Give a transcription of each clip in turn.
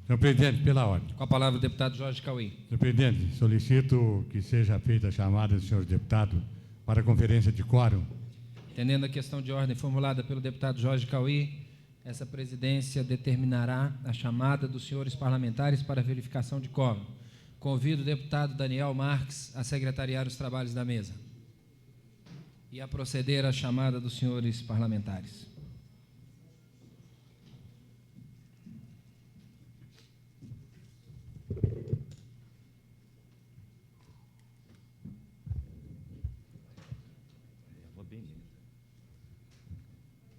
Senhor presidente, pela ordem. Com a palavra o deputado Jorge Cauí. Senhor presidente, solicito que seja feita a chamada do senhor deputado para a conferência de quórum. Entendendo a questão de ordem formulada pelo deputado Jorge Cauí, essa presidência determinará a chamada dos senhores parlamentares para verificação de quórum. Convido o deputado Daniel Marques a secretariar os trabalhos da mesa e a proceder à chamada dos senhores parlamentares.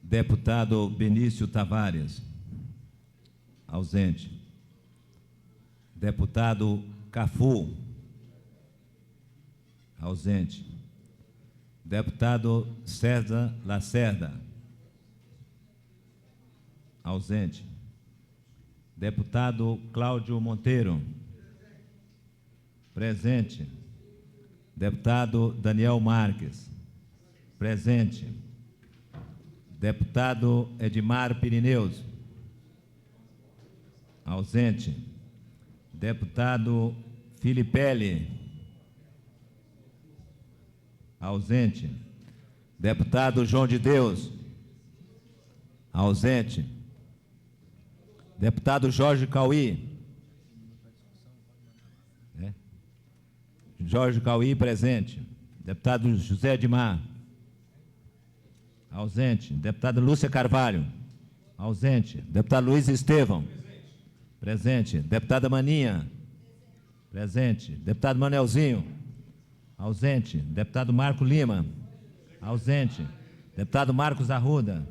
Deputado Benício Tavares, ausente. Deputado Cafu, ausente. Deputado César Lacerda, ausente. Deputado Cláudio Monteiro, presente. Deputado Daniel Marques, presente. Deputado Edmar Pirineus, ausente. Deputado Filipelli, ausente. Deputado João de Deus, ausente. Deputado Jorge Cauí. Jorge Cauí, presente. Deputado José Edmar, ausente. Deputada Lúcia Carvalho, ausente. Deputado Luiz Estevão, presente. Deputada Maninha, presente. Deputado Manelzinho, ausente. Deputado Marco Lima, ausente. Deputado Marcos Arruda,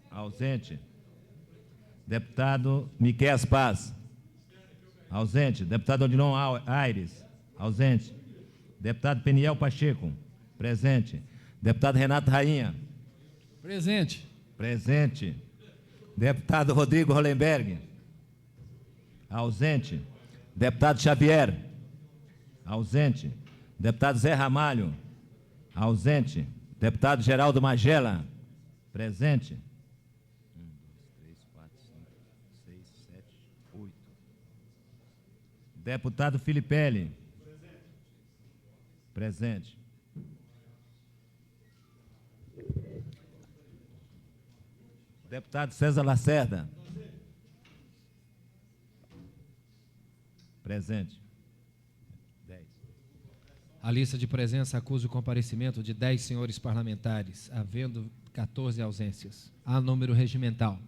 ausente. Deputado Miquel Paz, ausente. Deputado Odilon Aires, ausente. Deputado Peniel Pacheco, presente. Deputado Renato Rainha, Presente. presente. Deputado Rodrigo Hollenberg, ausente. Deputado Xavier, ausente. Deputado Zé Ramalho, ausente. Deputado Geraldo Magela, presente. 1, 2, 3, 4, 5, 6, 7, 8. Deputado Filipelli, presente. Deputado César Lacerda, presente. 10. A lista de presença acusa o comparecimento de 10 senhores parlamentares, havendo 14 ausências. Há número regimental.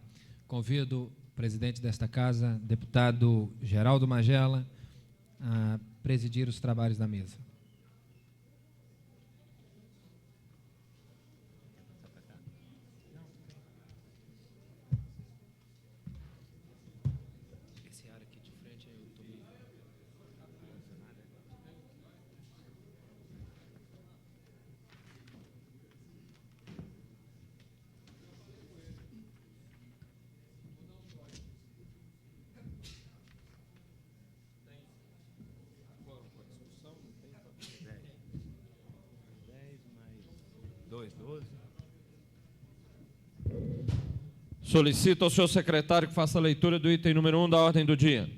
Convido o presidente desta casa, deputado Geraldo Magela, a presidir os trabalhos da mesa. Esse ar aqui de frente eu tô meio... Solicito ao senhor secretário que faça a leitura do item número 1 da ordem do dia.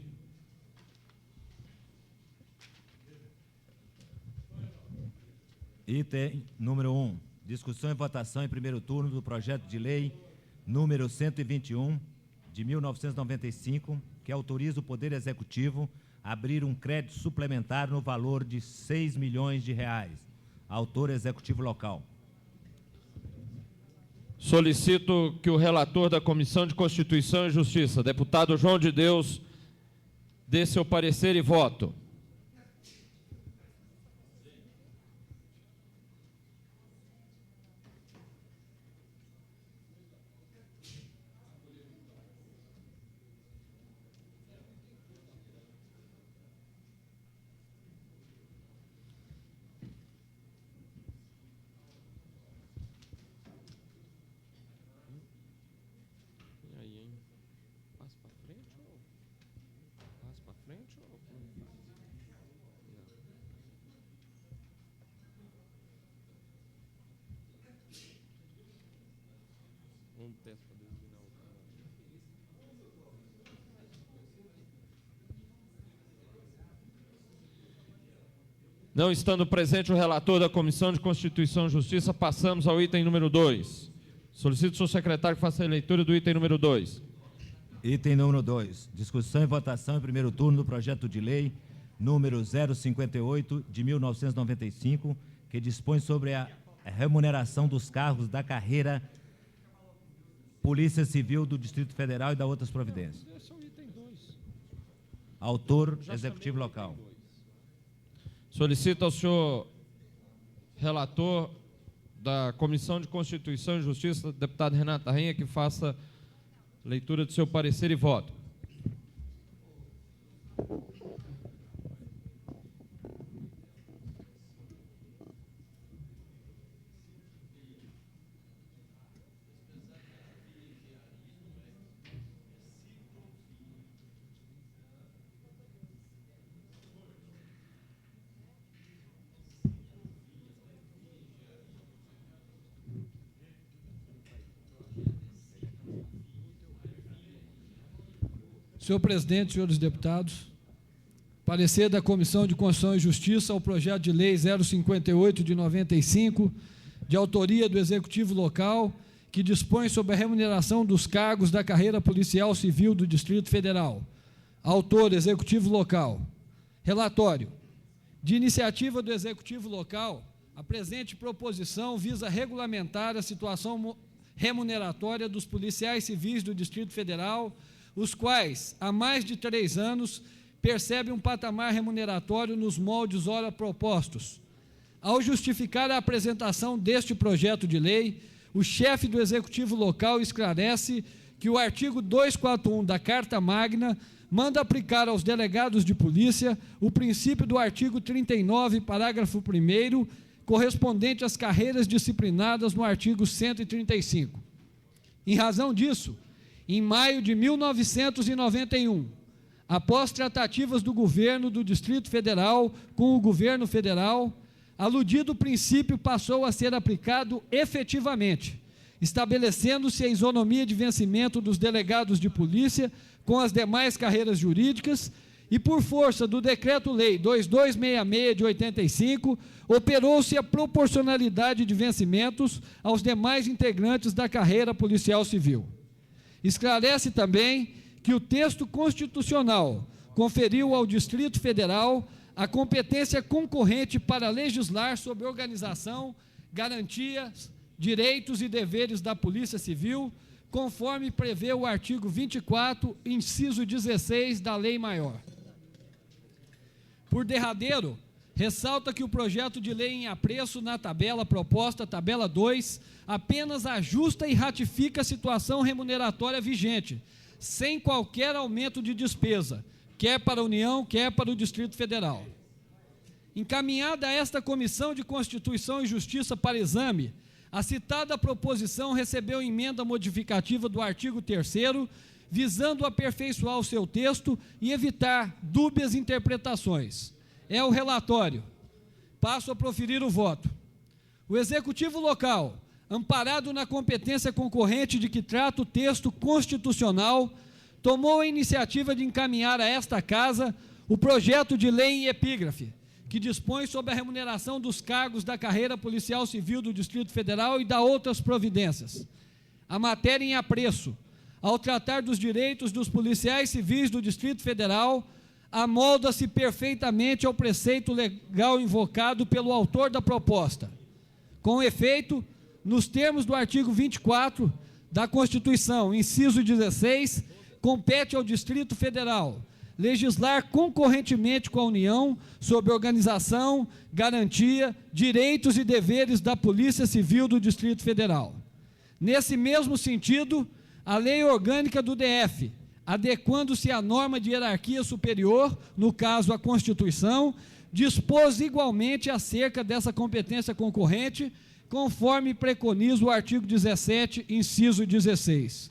Item número 1. Discussão e votação em primeiro turno do projeto de lei número 121, de 1995, que autoriza o Poder Executivo a abrir um crédito suplementar no valor de R$ 6 milhões. Autor executivo local. Solicito que o relator da Comissão de Constituição e Justiça, deputado João de Deus, dê seu parecer e voto. E aí, hein? Passa para frente ou... Passa para frente ou... Não. Um peço para designar o cara. Não estando presente o relator da Comissão de Constituição e Justiça, passamos ao item número 2. Solicito ao senhor secretário que faça a leitura do item número 2. Item número 2. Discussão e votação em primeiro turno do projeto de lei número 058 de 1995, que dispõe sobre a remuneração dos cargos da carreira Polícia Civil do Distrito Federal e da outras providências. Autor, Executivo Local. Solicito ao senhor relator da Comissão de Constituição e Justiça, deputado Renato Rainha, que faça leitura do seu parecer e voto. Senhor presidente, senhores deputados, parecer da Comissão de Constituição e Justiça ao projeto de lei 058 de 95, de autoria do Executivo Local, que dispõe sobre a remuneração dos cargos da carreira policial civil do Distrito Federal. Autor, Executivo Local. Relatório. De iniciativa do Executivo Local, a presente proposição visa regulamentar a situação remuneratória dos policiais civis do Distrito Federal, os quais, há mais de 3 anos, percebem um patamar remuneratório nos moldes ora propostos. Ao justificar a apresentação deste projeto de lei, o chefe do Executivo Local esclarece que o artigo 241 da Carta Magna manda aplicar aos delegados de polícia o princípio do artigo 39, parágrafo 1º, correspondente às carreiras disciplinadas no artigo 135. Em razão disso, em maio de 1991, após tratativas do governo do Distrito Federal com o governo federal, aludido princípio passou a ser aplicado efetivamente, estabelecendo-se a isonomia de vencimento dos delegados de polícia com as demais carreiras jurídicas e, por força do Decreto-Lei 2266 de 85, operou-se a proporcionalidade de vencimentos aos demais integrantes da carreira policial civil. Esclarece também que o texto constitucional conferiu ao Distrito Federal a competência concorrente para legislar sobre organização, garantias, direitos e deveres da Polícia Civil, conforme prevê o artigo 24, inciso 16 da Lei Maior. Por derradeiro, ressalta que o projeto de lei em apreço na tabela proposta, tabela 2, apenas ajusta e ratifica a situação remuneratória vigente, sem qualquer aumento de despesa, quer para a União, quer para o Distrito Federal. Encaminhada a esta Comissão de Constituição e Justiça para exame, a citada proposição recebeu emenda modificativa do artigo 3º, visando aperfeiçoar o seu texto e evitar dúbias interpretações. É o relatório. Passo a proferir o voto. O Executivo Local, amparado na competência concorrente de que trata o texto constitucional, tomou a iniciativa de encaminhar a esta Casa o projeto de lei em epígrafe, que dispõe sobre a remuneração dos cargos da carreira policial civil do Distrito Federal e da outras providências. A matéria em apreço, ao tratar dos direitos dos policiais civis do Distrito Federal, amolda-se perfeitamente ao preceito legal invocado pelo autor da proposta. Com efeito, nos termos do artigo 24 da Constituição, inciso 16, compete ao Distrito Federal legislar concorrentemente com a União sobre organização, garantia, direitos e deveres da Polícia Civil do Distrito Federal. Nesse mesmo sentido, a Lei Orgânica do DF, adequando-se à norma de hierarquia superior, no caso a Constituição, dispôs igualmente acerca dessa competência concorrente, conforme preconiza o artigo 17, inciso 16.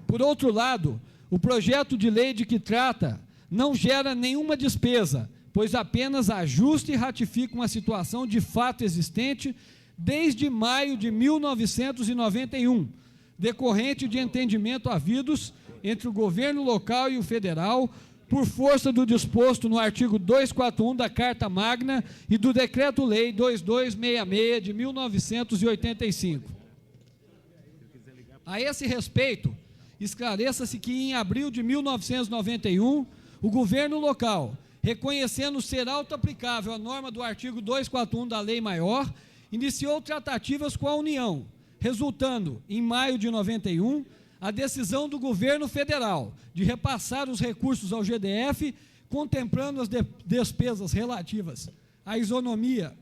Por outro lado, o projeto de lei de que trata não gera nenhuma despesa, pois apenas ajusta e ratifica uma situação de fato existente desde maio de 1991, decorrente de entendimento havidos entre o governo local e o federal, por força do disposto no artigo 241 da Carta Magna e do Decreto-Lei 2266 de 1985. A esse respeito, esclareça-se que em abril de 1991, o governo local, reconhecendo ser auto-aplicável a norma do artigo 241 da Lei Maior, iniciou tratativas com a União, resultando, em maio de 91, a decisão do governo federal de repassar os recursos ao GDF, contemplando as despesas relativas à isonomia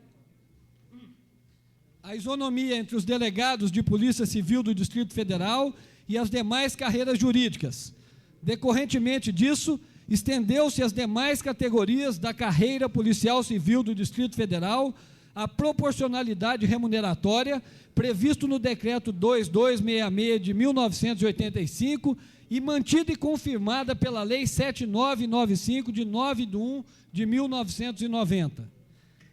entre os delegados de Polícia Civil do Distrito Federal e as demais carreiras jurídicas. Decorrentemente disso, estendeu-se às demais categorias da carreira policial civil do Distrito Federal a proporcionalidade remuneratória previsto no Decreto 2266 de 1985 e mantida e confirmada pela Lei 7995 de 9/1 de 1990.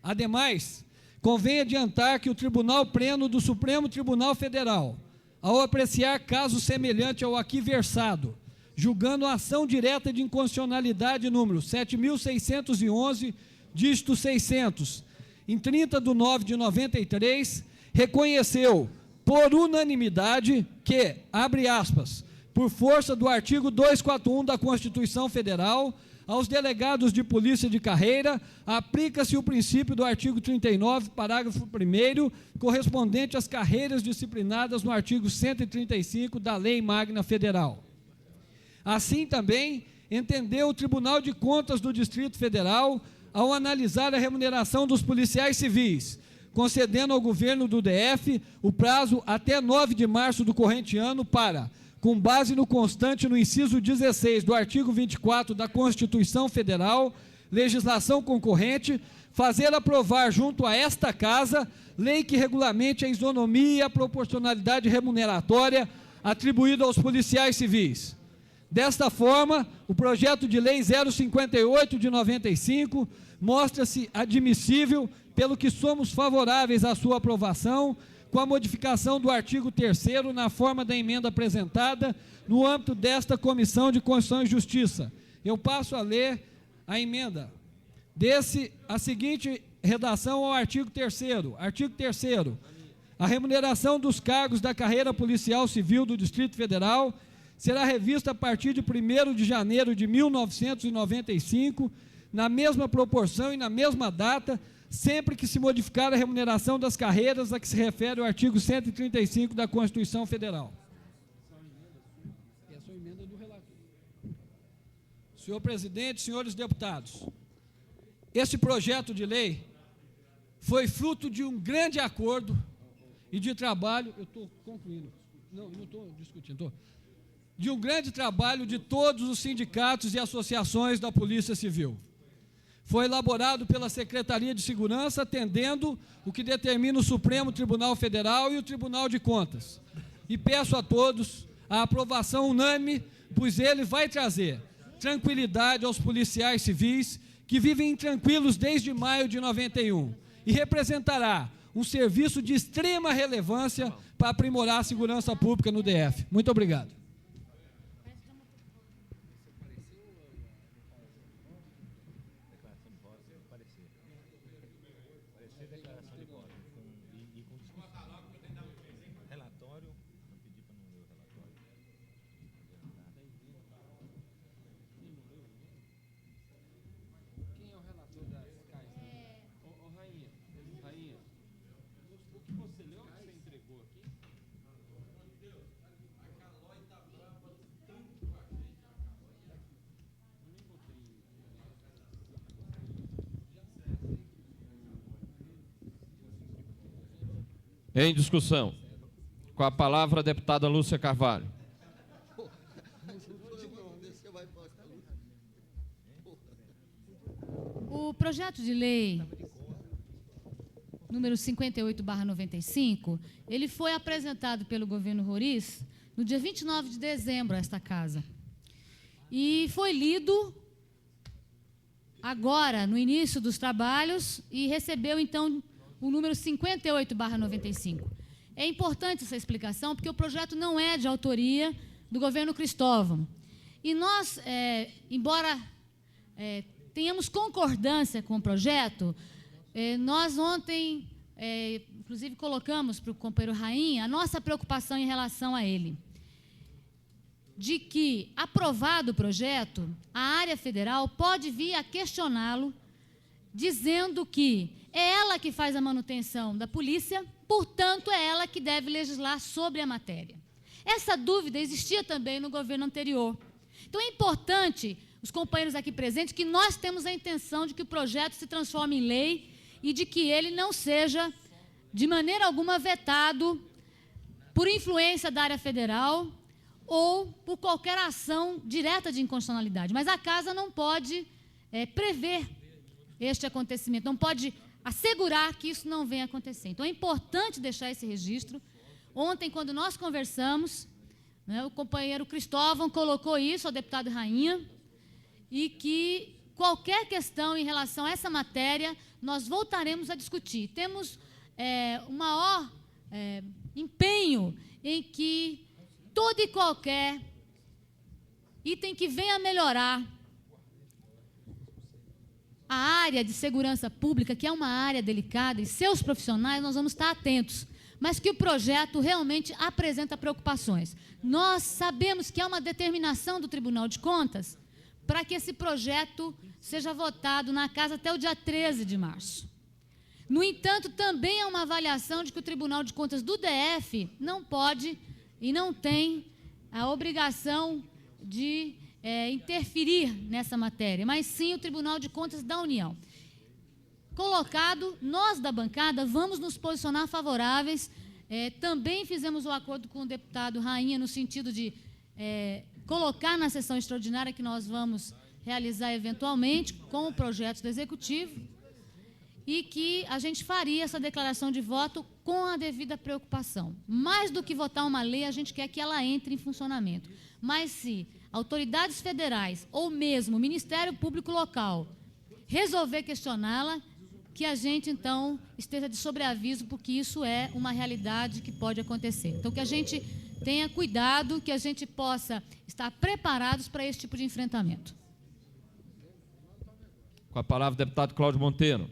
Ademais, convém adiantar que o Tribunal Pleno do Supremo Tribunal Federal, ao apreciar caso semelhante ao aqui versado, julgando a ação direta de inconstitucionalidade número 7.611, dígito 600, em 30/9 de 93, reconheceu, por unanimidade, que, abre aspas, por força do artigo 241 da Constituição Federal, aos delegados de polícia de carreira, aplica-se o princípio do artigo 39, parágrafo 1º, correspondente às carreiras disciplinadas no artigo 135 da Lei Magna Federal. Assim também entendeu o Tribunal de Contas do Distrito Federal ao analisar a remuneração dos policiais civis, concedendo ao governo do DF o prazo até 9 de março do corrente ano para, com base no constante no inciso 16 do artigo 24 da Constituição Federal, legislação concorrente, fazer aprovar junto a esta Casa lei que regulamente a isonomia e a proporcionalidade remuneratória atribuída aos policiais civis. Desta forma, o projeto de lei 058 de 95 mostra-se admissível, pelo que somos favoráveis à sua aprovação, com a modificação do artigo 3º na forma da emenda apresentada no âmbito desta Comissão de Constituição e Justiça. Eu passo a ler a emenda. A seguinte redação ao artigo 3º. Artigo 3º. A remuneração dos cargos da carreira policial civil do Distrito Federal será revista a partir de 1º de janeiro de 1995, na mesma proporção e na mesma data, sempre que se modificar a remuneração das carreiras a que se refere o artigo 135 da Constituição Federal. Essa é a emenda do relator. Senhor presidente, senhores deputados, esse projeto de lei foi fruto de um grande acordo e de trabalho, eu estou concluindo, não estou discutindo, de um grande trabalho de todos os sindicatos e associações da Polícia Civil. Foi elaborado pela Secretaria de Segurança, atendendo o que determina o Supremo Tribunal Federal e o Tribunal de Contas. E peço a todos a aprovação unânime, pois ele vai trazer tranquilidade aos policiais civis que vivem intranquilos desde maio de 91 e representará um serviço de extrema relevância para aprimorar a segurança pública no DF. Muito obrigado. Em discussão. Com a palavra a deputada Lúcia Carvalho. O projeto de lei número 58/95, ele foi apresentado pelo governo Roriz no dia 29 de dezembro a esta casa. E foi lido agora, no início dos trabalhos, e recebeu, então, o número 58/95. É importante essa explicação, porque o projeto não é de autoria do governo Cristóvão. E nós, embora tenhamos concordância com o projeto, nós ontem, inclusive, colocamos para o companheiro Rainha a nossa preocupação em relação a ele. De que, aprovado o projeto, a área federal pode vir a questioná-lo, dizendo que é ela que faz a manutenção da polícia, portanto, é ela que deve legislar sobre a matéria. Essa dúvida existia também no governo anterior. Então, é importante, os companheiros aqui presentes, que nós temos a intenção de que o projeto se transforme em lei e de que ele não seja, de maneira alguma, vetado por influência da área federal ou por qualquer ação direta de inconstitucionalidade. Mas a Casa não pode prever este acontecimento, não pode assegurar que isso não venha a acontecer. Então, é importante deixar esse registro. Ontem, quando nós conversamos, né, o companheiro Cristóvão colocou isso ao deputado Rainha, e que qualquer questão em relação a essa matéria, nós voltaremos a discutir. Temos um maior empenho em que todo e qualquer item que venha a melhorar a área de segurança pública, que é uma área delicada, e seus profissionais, nós vamos estar atentos, mas que o projeto realmente apresenta preocupações. Nós sabemos que há uma determinação do Tribunal de Contas para que esse projeto seja votado na Casa até o dia 13 de março. No entanto, também há uma avaliação de que o Tribunal de Contas do DF não pode e não tem a obrigação de interferir nessa matéria, mas sim o Tribunal de Contas da União. Colocado, nós da bancada vamos nos posicionar favoráveis. Também fizemos um acordo com o deputado Rainha no sentido de colocar na sessão extraordinária que nós vamos realizar eventualmente com o projeto do Executivo, e que a gente faria essa declaração de voto com a devida preocupação. Mais do que votar uma lei, a gente quer que ela entre em funcionamento. Mas se autoridades federais ou mesmo o Ministério Público Local resolver questioná-la, que a gente, então, esteja de sobreaviso, porque isso é uma realidade que pode acontecer. Então, que a gente tenha cuidado, que a gente possa estar preparados para esse tipo de enfrentamento. Com a palavra, o deputado Cláudio Monteiro.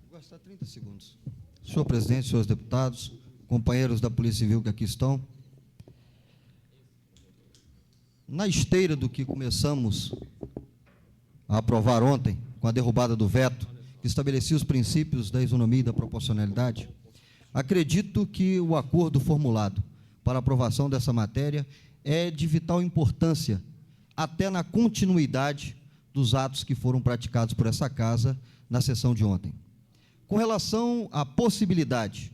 Vou gastar 30 segundos. Senhor presidente, senhores deputados, companheiros da Polícia Civil que aqui estão, na esteira do que começamos a aprovar ontem, com a derrubada do veto, que estabelecia os princípios da isonomia e da proporcionalidade, acredito que o acordo formulado para a aprovação dessa matéria é de vital importância, até na continuidade dos atos que foram praticados por essa Casa na sessão de ontem. Com relação à possibilidade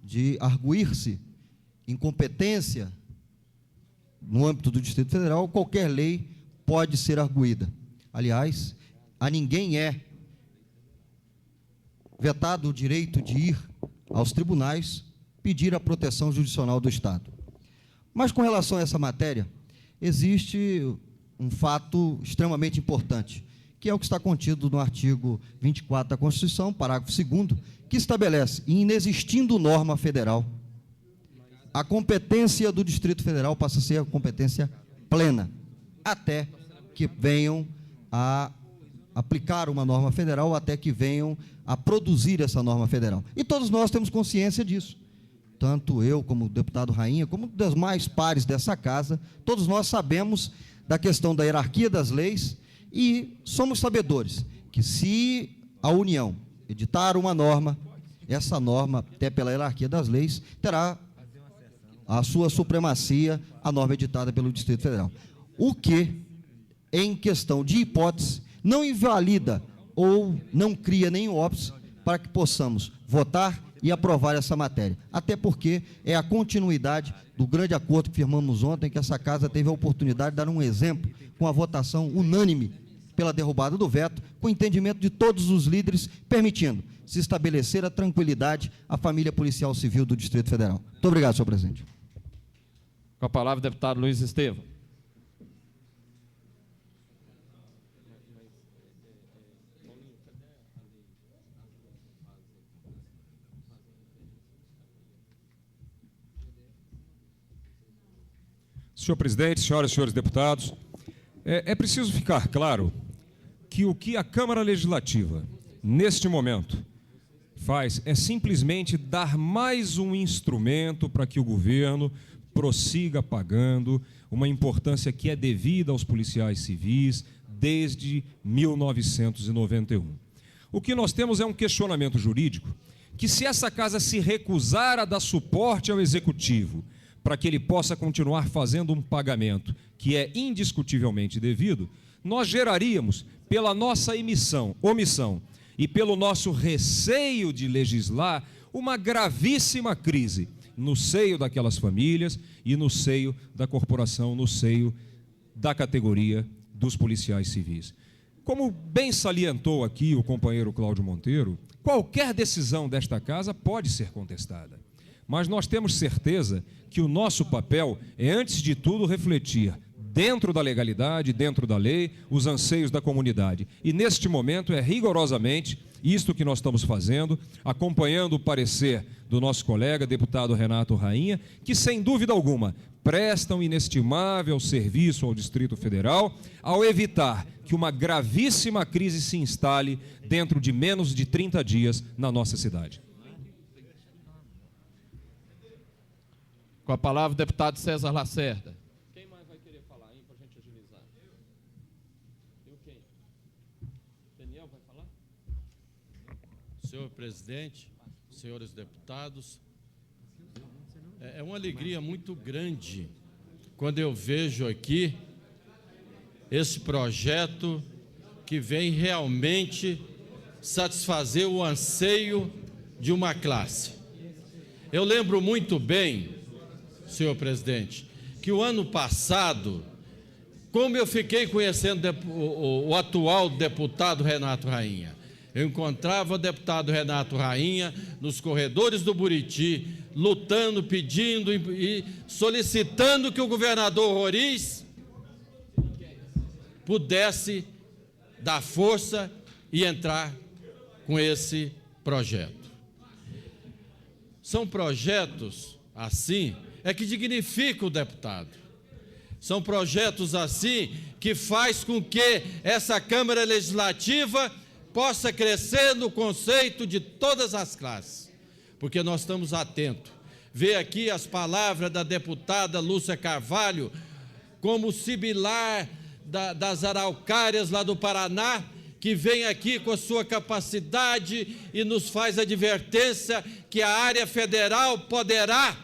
de arguir-se incompetência no âmbito do Distrito Federal, qualquer lei pode ser arguída. Aliás, a ninguém é vetado o direito de ir aos tribunais pedir a proteção judicial do Estado. Mas, com relação a essa matéria, existe um fato extremamente importante, que é o que está contido no artigo 24 da Constituição, parágrafo 2º, que estabelece, inexistindo norma federal, a competência do Distrito Federal passa a ser a competência plena, até que venham a aplicar uma norma federal, até que venham a produzir essa norma federal. E todos nós temos consciência disso. Tanto eu, como o deputado Rainha, como os demais pares dessa Casa, todos nós sabemos da questão da hierarquia das leis e somos sabedores que, se a União editar uma norma, essa norma, até pela hierarquia das leis, terá a sua supremacia a norma editada pelo Distrito Federal. O que, em questão de hipótese, não invalida ou não cria nenhum óbice para que possamos votar e aprovar essa matéria. Até porque é a continuidade do grande acordo que firmamos ontem, que essa Casa teve a oportunidade de dar um exemplo com a votação unânime pela derrubada do veto, com o entendimento de todos os líderes, permitindo se estabelecer a tranquilidade à família policial civil do Distrito Federal. Muito obrigado, senhor presidente. Com a palavra, o deputado Luiz Estevam. Senhor presidente, senhoras e senhores deputados, é preciso ficar claro que o que a Câmara Legislativa, neste momento, faz é simplesmente dar mais um instrumento para que o governo prossiga pagando uma importância que é devida aos policiais civis desde 1991. O que nós temos é um questionamento jurídico que, se essa casa se recusar a dar suporte ao Executivo para que ele possa continuar fazendo um pagamento que é indiscutivelmente devido, nós geraríamos, pela nossa omissão e pelo nosso receio de legislar, uma gravíssima crise no seio daquelas famílias e no seio da corporação, no seio da categoria dos policiais civis. Como bem salientou aqui o companheiro Cláudio Monteiro, qualquer decisão desta casa pode ser contestada, mas nós temos certeza que o nosso papel é, antes de tudo, refletir dentro da legalidade, dentro da lei, os anseios da comunidade. E neste momento é rigorosamente isto que nós estamos fazendo, acompanhando o parecer do nosso colega, deputado Renato Rainha, que, sem dúvida alguma, presta um inestimável serviço ao Distrito Federal ao evitar que uma gravíssima crise se instale dentro de menos de 30 dias na nossa cidade. Com a palavra, o deputado César Lacerda. Quem mais vai querer falar, hein, para a gente agilizar? Eu quem? Daniel vai falar? Senhor presidente, senhores deputados, é uma alegria muito grande quando eu vejo aqui esse projeto que vem realmente satisfazer o anseio de uma classe. Eu lembro muito bem, senhor presidente, que o ano passado, como eu fiquei conhecendo o atual deputado Renato Rainha, eu encontrava o deputado Renato Rainha nos corredores do Buriti, lutando, pedindo e solicitando que o governador Roriz pudesse dar força e entrar com esse projeto. São projetos assim que dignificam o deputado. São projetos assim que faz com que essa Câmara Legislativa possa crescer no conceito de todas as classes, porque nós estamos atentos. Vê aqui as palavras da deputada Lúcia Carvalho, como similar das araucárias lá do Paraná, que vem aqui com a sua capacidade e nos faz advertência que a área federal poderá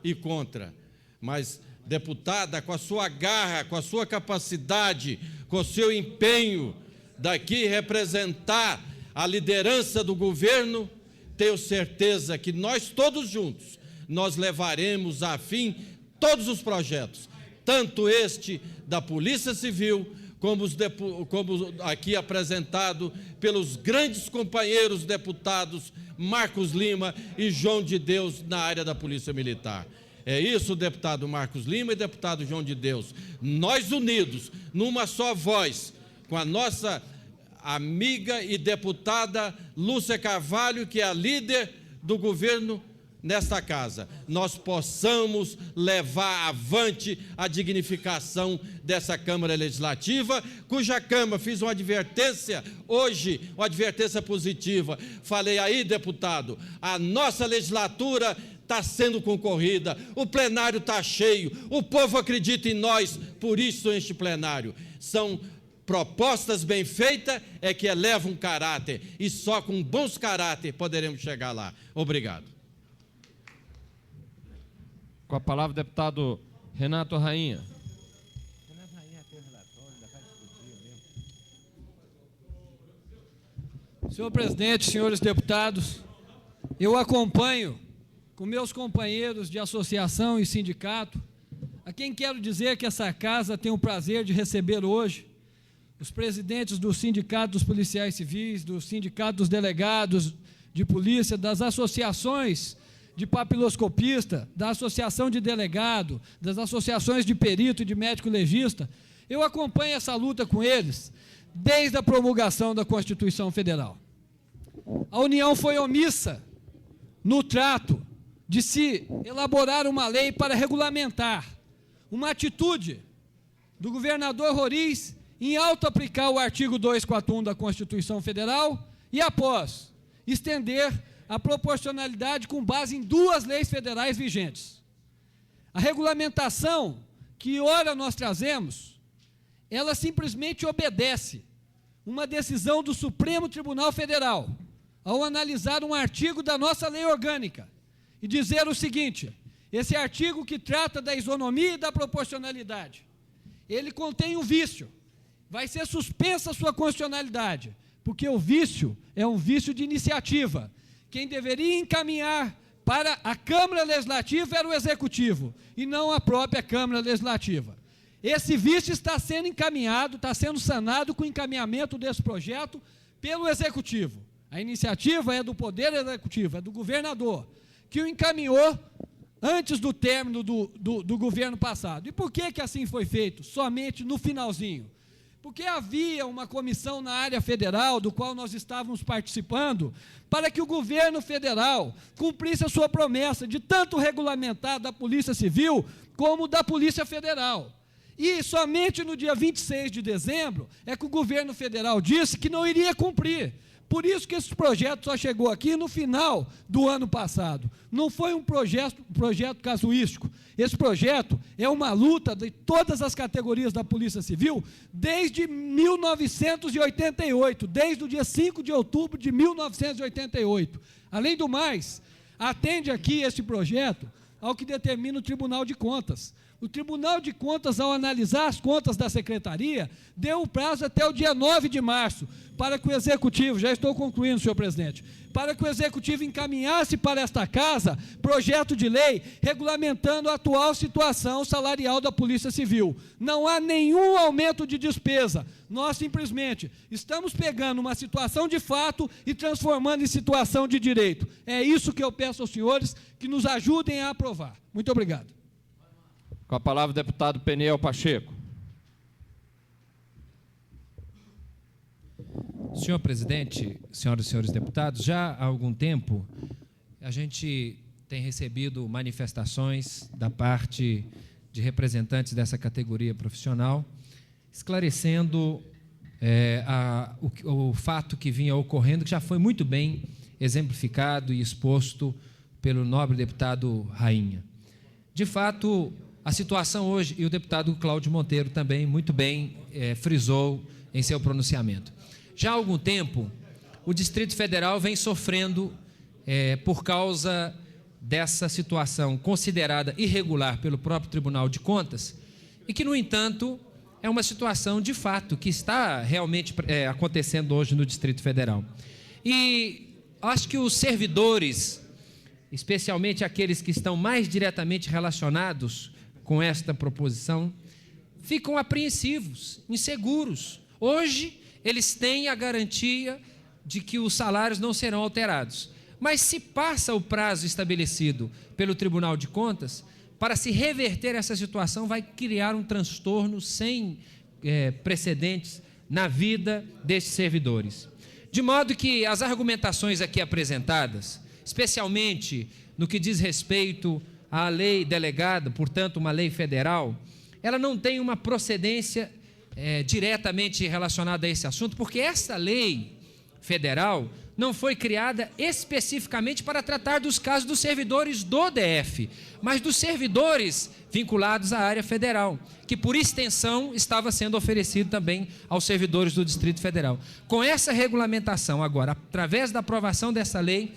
ir contra. Mas, deputada, com a sua garra, com a sua capacidade, com o seu empenho, daqui representar a liderança do governo, tenho certeza que nós todos juntos, nós levaremos a fim todos os projetos, tanto este da Polícia Civil, como aqui apresentado pelos grandes companheiros deputados Marcos Lima e João de Deus na área da Polícia Militar. É isso, deputado Marcos Lima e deputado João de Deus, nós unidos, numa só voz, com a nossa amiga e deputada Lúcia Carvalho, que é a líder do governo nesta casa, nós possamos levar avante a dignificação dessa Câmara Legislativa, cuja Câmara, fiz uma advertência hoje, uma advertência positiva. Falei aí, deputado, a nossa legislatura está sendo concorrida, o plenário está cheio, o povo acredita em nós, por isso este plenário. São propostas bem feitas que elevam caráter, e só com bons caráter poderemos chegar lá. Obrigado. Com a palavra, o deputado Renato Rainha. Senhor presidente, senhores deputados, eu acompanho com meus companheiros de associação e sindicato, a quem quero dizer que essa casa tem o prazer de receber hoje os presidentes do Sindicato dos Policiais Civis, do Sindicato dos Delegados de Polícia, das associações de papiloscopista, da Associação de Delegado, das associações de perito e de médico legista. Eu acompanho essa luta com eles desde a promulgação da Constituição Federal. A União foi omissa no trato de se elaborar uma lei para regulamentar uma atitude do governador Roriz em auto-aplicar o artigo 241 da Constituição Federal e, após, estender a proporcionalidade com base em 2 leis federais vigentes. A regulamentação que ora nós trazemos, ela simplesmente obedece uma decisão do Supremo Tribunal Federal, ao analisar um artigo da nossa lei orgânica e dizer o seguinte: esse artigo que trata da isonomia e da proporcionalidade, ele contém um vício, vai ser suspensa a sua constitucionalidade, porque o vício é um vício de iniciativa. Quem deveria encaminhar para a Câmara Legislativa era o Executivo, e não a própria Câmara Legislativa. Esse vício está sendo encaminhado, está sendo sanado com o encaminhamento desse projeto pelo Executivo. A iniciativa é do Poder Executivo, é do governador, que o encaminhou antes do término do governo passado. E por que assim foi feito? Somente no finalzinho. Porque havia uma comissão na área federal, do qual nós estávamos participando, para que o governo federal cumprisse a sua promessa de tanto regulamentar da Polícia Civil como da Polícia Federal. E somente no dia 26 de dezembro é que o governo federal disse que não iria cumprir. Por isso que esse projeto só chegou aqui no final do ano passado. Não foi um projeto casuístico. Esse projeto é uma luta de todas as categorias da Polícia Civil desde 1988, desde o dia 5 de outubro de 1988. Além do mais, atende aqui esse projeto ao que determina o Tribunal de Contas. O Tribunal de Contas, ao analisar as contas da Secretaria, deu o prazo até o dia 9 de março para que o Executivo, já estou concluindo, senhor presidente, para que o Executivo encaminhasse para esta Casa projeto de lei regulamentando a atual situação salarial da Polícia Civil. Não há nenhum aumento de despesa. Nós simplesmente estamos pegando uma situação de fato e transformando em situação de direito. É isso que eu peço aos senhores, que nos ajudem a aprovar. Muito obrigado. Com a palavra o deputado Peniel Pacheco. Senhor presidente, senhoras e senhores deputados, já há algum tempo a gente tem recebido manifestações da parte de representantes dessa categoria profissional, esclarecendo o fato que vinha ocorrendo, que já foi muito bem exemplificado e exposto pelo nobre deputado Rainha. De fato, a situação hoje, e o deputado Cláudio Monteiro também muito bem frisou em seu pronunciamento. Já há algum tempo, o Distrito Federal vem sofrendo por causa dessa situação considerada irregular pelo próprio Tribunal de Contas e que, no entanto, é uma situação de fato que está realmente acontecendo hoje no Distrito Federal. E acho que os servidores, especialmente aqueles que estão mais diretamente relacionados com esta proposição, ficam apreensivos, inseguros. Hoje, eles têm a garantia de que os salários não serão alterados. Mas se passa o prazo estabelecido pelo Tribunal de Contas, para se reverter essa situação, vai criar um transtorno sem precedentes na vida desses servidores. De modo que as argumentações aqui apresentadas, especialmente no que diz respeito à lei delegada, portanto, uma lei federal, ela não tem uma procedência diretamente relacionada a esse assunto, porque essa lei federal não foi criada especificamente para tratar dos casos dos servidores do DF, mas dos servidores vinculados à área federal, que por extensão estava sendo oferecido também aos servidores do Distrito Federal. Com essa regulamentação agora, através da aprovação dessa lei,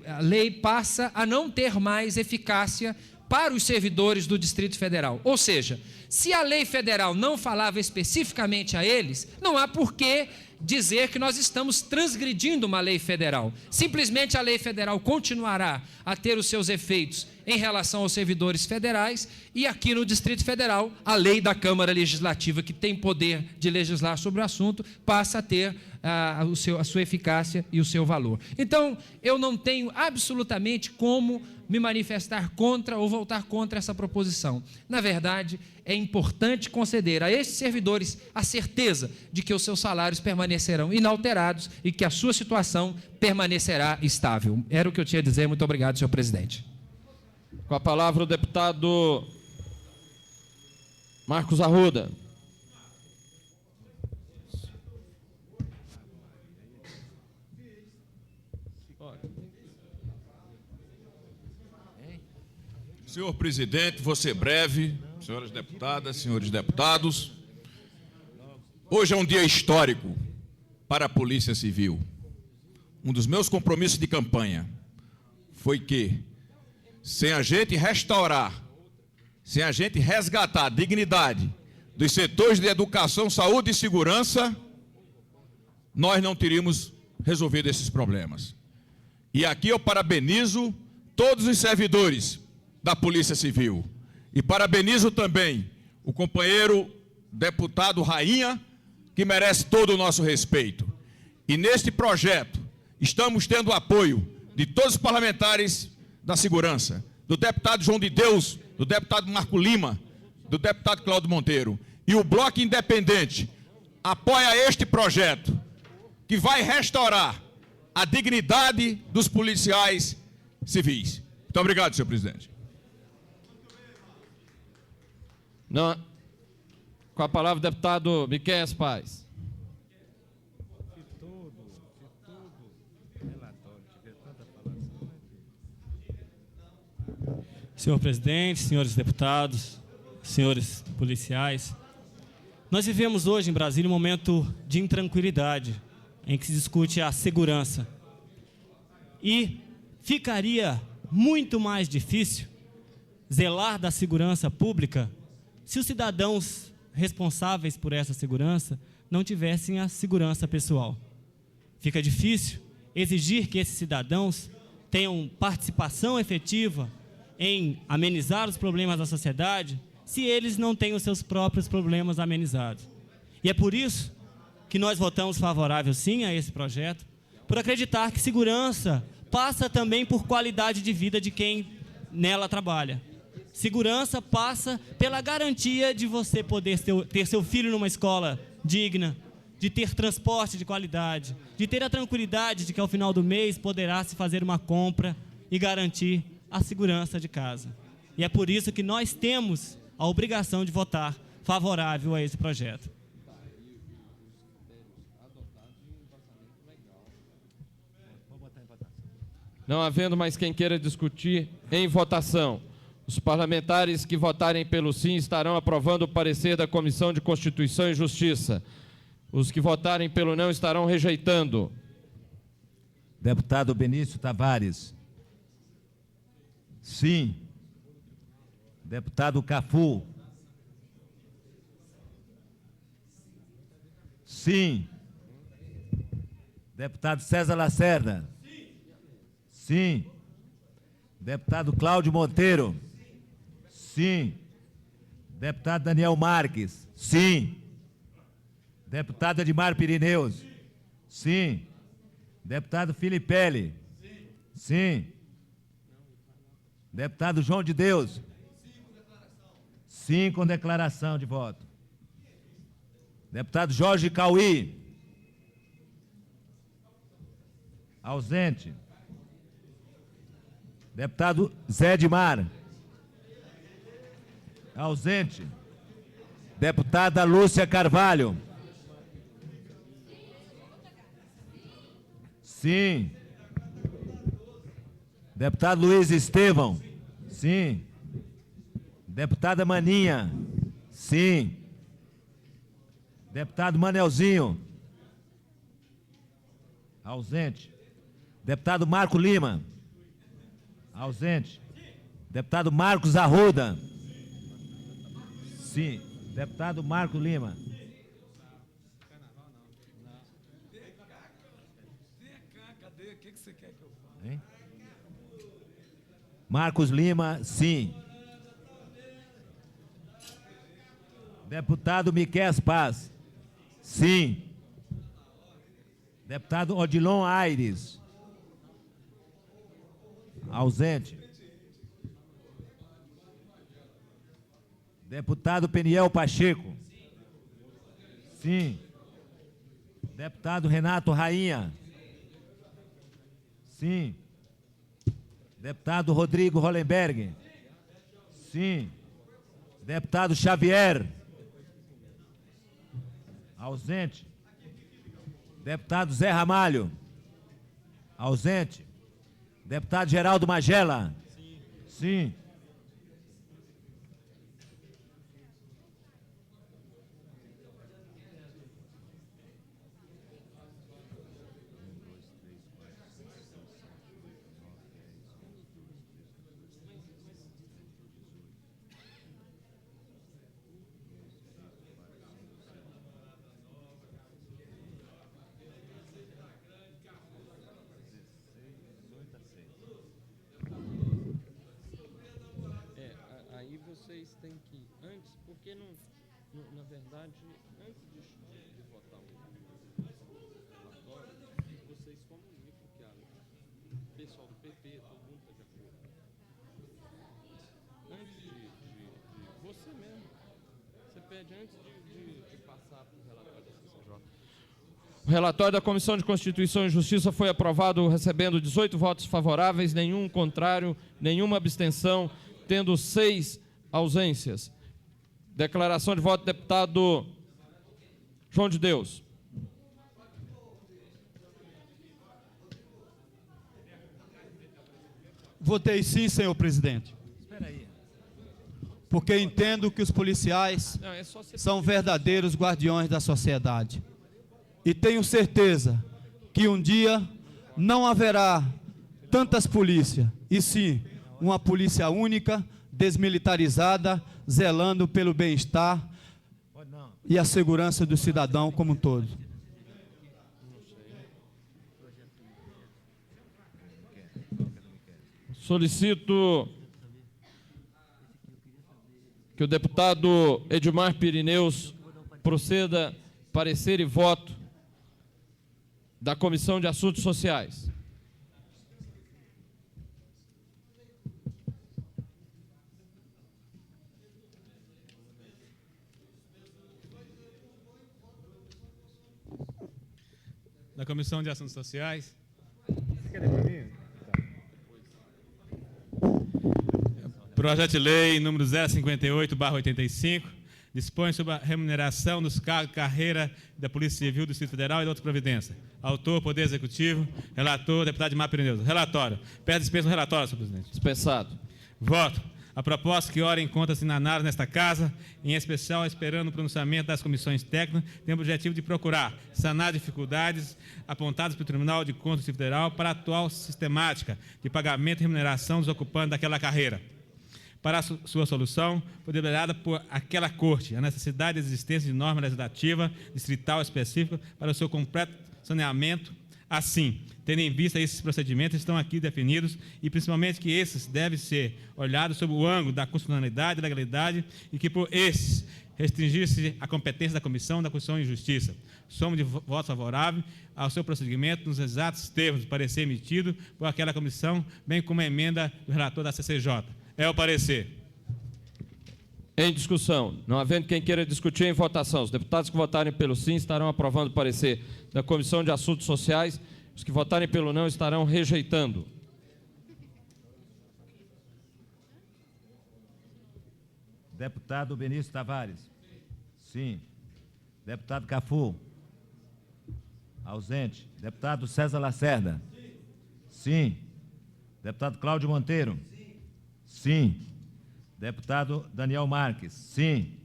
a lei passa a não ter mais eficácia para os servidores do Distrito Federal. Ou seja, se a lei federal não falava especificamente a eles, não há por que dizer que nós estamos transgredindo uma lei federal. Simplesmente a lei federal continuará a ter os seus efeitos em relação aos servidores federais e aqui no Distrito Federal, a lei da Câmara Legislativa, que tem poder de legislar sobre o assunto, passa a ter a sua eficácia e o seu valor. Então, eu não tenho absolutamente como me manifestar contra ou votar contra essa proposição. Na verdade, é importante conceder a esses servidores a certeza de que os seus salários permanecerão inalterados e que a sua situação permanecerá estável. Era o que eu tinha a dizer. Muito obrigado, senhor presidente. Com a palavra o deputado Marcos Arruda. Senhor presidente, vou ser breve. Senhoras deputadas, senhores deputados. Hoje é um dia histórico para a Polícia Civil. Um dos meus compromissos de campanha foi que, sem a gente restaurar, sem a gente resgatar a dignidade dos setores de educação, saúde e segurança, nós não teríamos resolvido esses problemas. E aqui eu parabenizo todos os servidores da Polícia Civil. E parabenizo também o companheiro deputado Rainha, que merece todo o nosso respeito. E neste projeto, estamos tendo o apoio de todos os parlamentares da segurança, do deputado João de Deus, do deputado Marco Lima, do deputado Cláudio Monteiro. E o Bloco Independente apoia este projeto, que vai restaurar a dignidade dos policiais civis. Muito obrigado, senhor presidente. Não. Com a palavra o deputado Miqueias Paz. Senhor presidente, senhores deputados, senhores policiais, nós vivemos hoje em Brasília um momento de intranquilidade, em que se discute a segurança. E ficaria muito mais difícil zelar da segurança pública se os cidadãos responsáveis por essa segurança não tivessem a segurança pessoal. Fica difícil exigir que esses cidadãos tenham participação efetiva em amenizar os problemas da sociedade se eles não têm os seus próprios problemas amenizados. E é por isso que nós votamos favorável sim a esse projeto, por acreditar que segurança passa também por qualidade de vida de quem nela trabalha. Segurança passa pela garantia de você poder ter seu filho numa escola digna, de ter transporte de qualidade, de ter a tranquilidade de que ao final do mês poderá se fazer uma compra e garantir a segurança de casa. E é por isso que nós temos a obrigação de votar favorável a esse projeto. Não havendo mais quem queira discutir em votação, os parlamentares que votarem pelo sim estarão aprovando o parecer da Comissão de Constituição e Justiça. Os que votarem pelo não estarão rejeitando. Deputado Benício Tavares. Sim. Deputado Cafu. Sim. Deputado César Lacerda. Sim. Deputado Cláudio Monteiro. Sim. Deputado Daniel Marques. Sim. Deputado Edmar Pirineus. Sim. Deputado Filipelli. Sim. Deputado João de Deus. Sim, com declaração de voto. Deputado Jorge Cauí. Ausente. Deputado Zé Edmar. Ausente. Deputada Lúcia Carvalho. Sim. Deputado Luiz Estevão. Sim. Deputada Maninha. Sim. Deputado Manelzinho. Ausente. Deputado Marco Lima. Ausente. Deputado Marcos Arruda. Sim. Deputado Marco Lima. Hein? Marcos Lima, sim. Deputado Miqueias Paz. Sim. Deputado Odilon Aires. Ausente. Deputado Peniel Pacheco. Sim. Deputado Renato Rainha. Sim. Deputado Rodrigo Hollenberg. Sim. Deputado Xavier. Ausente. Deputado Zé Ramalho. Ausente. Deputado Geraldo Magela. Sim. Aí vocês têm que, antes, porque não, na verdade, antes de votar um relatório, vocês comunicam que o pessoal do PP, todo mundo está de acordo. Antes de você mesmo, você pede antes de passar para o relatório da CCJ. O relatório da Comissão de Constituição e Justiça foi aprovado recebendo 18 votos favoráveis, nenhum contrário, nenhuma abstenção, tendo 6 ausências. Declaração de voto do deputado João de Deus. Votei sim, senhor presidente. Espera aí. Porque entendo que os policiais são verdadeiros guardiões da sociedade. E tenho certeza que um dia não haverá tantas polícias, e sim uma polícia única, desmilitarizada, zelando pelo bem-estar e a segurança do cidadão como um todo. Solicito que o deputado Edmar Pirineus proceda parecer e voto da Comissão de Assuntos Sociais. Da Comissão de Assuntos Sociais. Projeto de Lei número 058/85 dispõe sobre a remuneração dos cargos de carreira da Polícia Civil do Distrito Federal e de outras providências. Autor, Poder Executivo. Relator, deputado Edmar Pirineus. Relatório. Peço dispensa no relatório, senhor presidente. Dispensado. Voto. A proposta que ora encontra-se na análise nesta Casa, em especial esperando o pronunciamento das comissões técnicas, tem o objetivo de procurar sanar dificuldades apontadas pelo Tribunal de Contas do Distrito Federal para a atual sistemática de pagamento e remuneração dos ocupantes daquela carreira. Para a sua solução, foi deliberada por aquela Corte a necessidade de existência de norma legislativa distrital específica para o seu completo saneamento. Assim, tendo em vista esses procedimentos, estão aqui definidos e, principalmente, que esses devem ser olhados sob o ângulo da constitucionalidade e legalidade e que, por esses, restringir-se a competência da Comissão da Constituição e Justiça. Somos de voto favorável ao seu procedimento nos exatos termos do parecer emitido por aquela comissão, bem como a emenda do relator da CCJ. É o parecer. Em discussão. Não havendo quem queira discutir, em votação. Os deputados que votarem pelo sim estarão aprovando o parecer da Comissão de Assuntos Sociais. Os que votarem pelo não estarão rejeitando. Deputado Benício Tavares. Sim. Deputado Cafu. Ausente. Deputado César Lacerda. Sim. Deputado Cláudio Monteiro. Sim. Deputado Daniel Marques. Sim.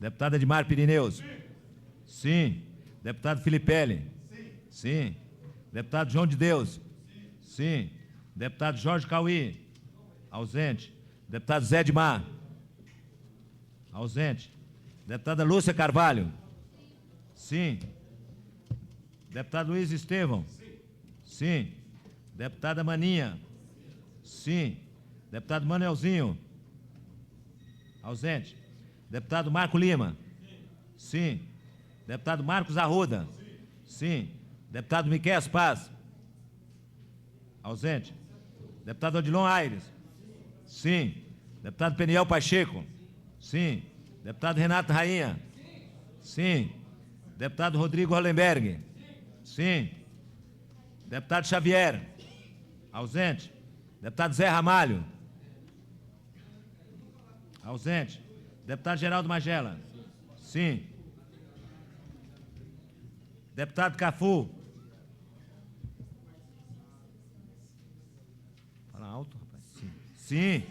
Deputado Edmar Pirineus. Sim. Deputado Filipelli. Sim. Deputado João de Deus. Sim. Deputado Jorge Cauí. Ausente. Deputado Zé Edmar. Ausente. Deputada Lúcia Carvalho. Sim. Deputado Luiz Estevão. Sim. Deputada Maninha. Sim. Deputado Manuelzinho. Ausente. Deputado Marco Lima. Sim. Deputado Marcos Arruda. Sim. Deputado Miquel Paz. Ausente. Deputado Odilon Aires. Sim. Deputado Peniel Pacheco. Sim. Deputado Renato Rainha. Sim. Deputado Rodrigo Hollenberg. Sim. Deputado Xavier. Ausente. Deputado Zé Ramalho. Ausente. Deputado Geraldo Magela. Sim. Deputado Cafu. Fala alto, rapaz. Sim. Sim.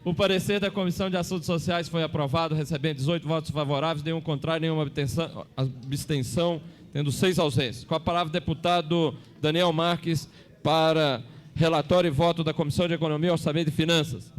O parecer da Comissão de Assuntos Sociais foi aprovado, recebendo 18 votos favoráveis, nenhum contrário, nenhuma abstenção, tendo 6 ausências. Com a palavra, o deputado Daniel Marques, para relatório e voto da Comissão de Economia, Orçamento e Finanças.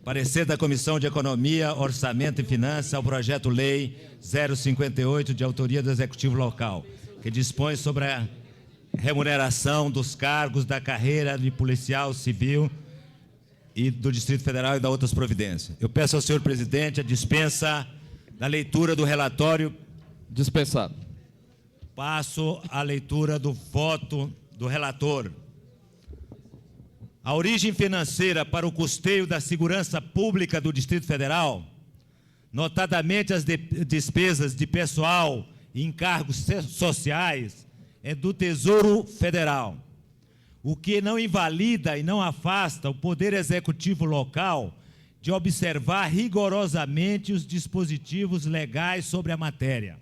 Parecer da Comissão de Economia, Orçamento e Finanças ao projeto-lei 058, de autoria do Executivo Local, que dispõe sobre a remuneração dos cargos da carreira de policial civil e do Distrito Federal e da outras providências. Eu peço ao senhor presidente a dispensa da leitura do relatório. Dispensado. Passo à leitura do voto do relator. A origem financeira para o custeio da segurança pública do Distrito Federal, notadamente as despesas de pessoal e encargos sociais, é do Tesouro Federal, o que não invalida e não afasta o Poder Executivo local de observar rigorosamente os dispositivos legais sobre a matéria.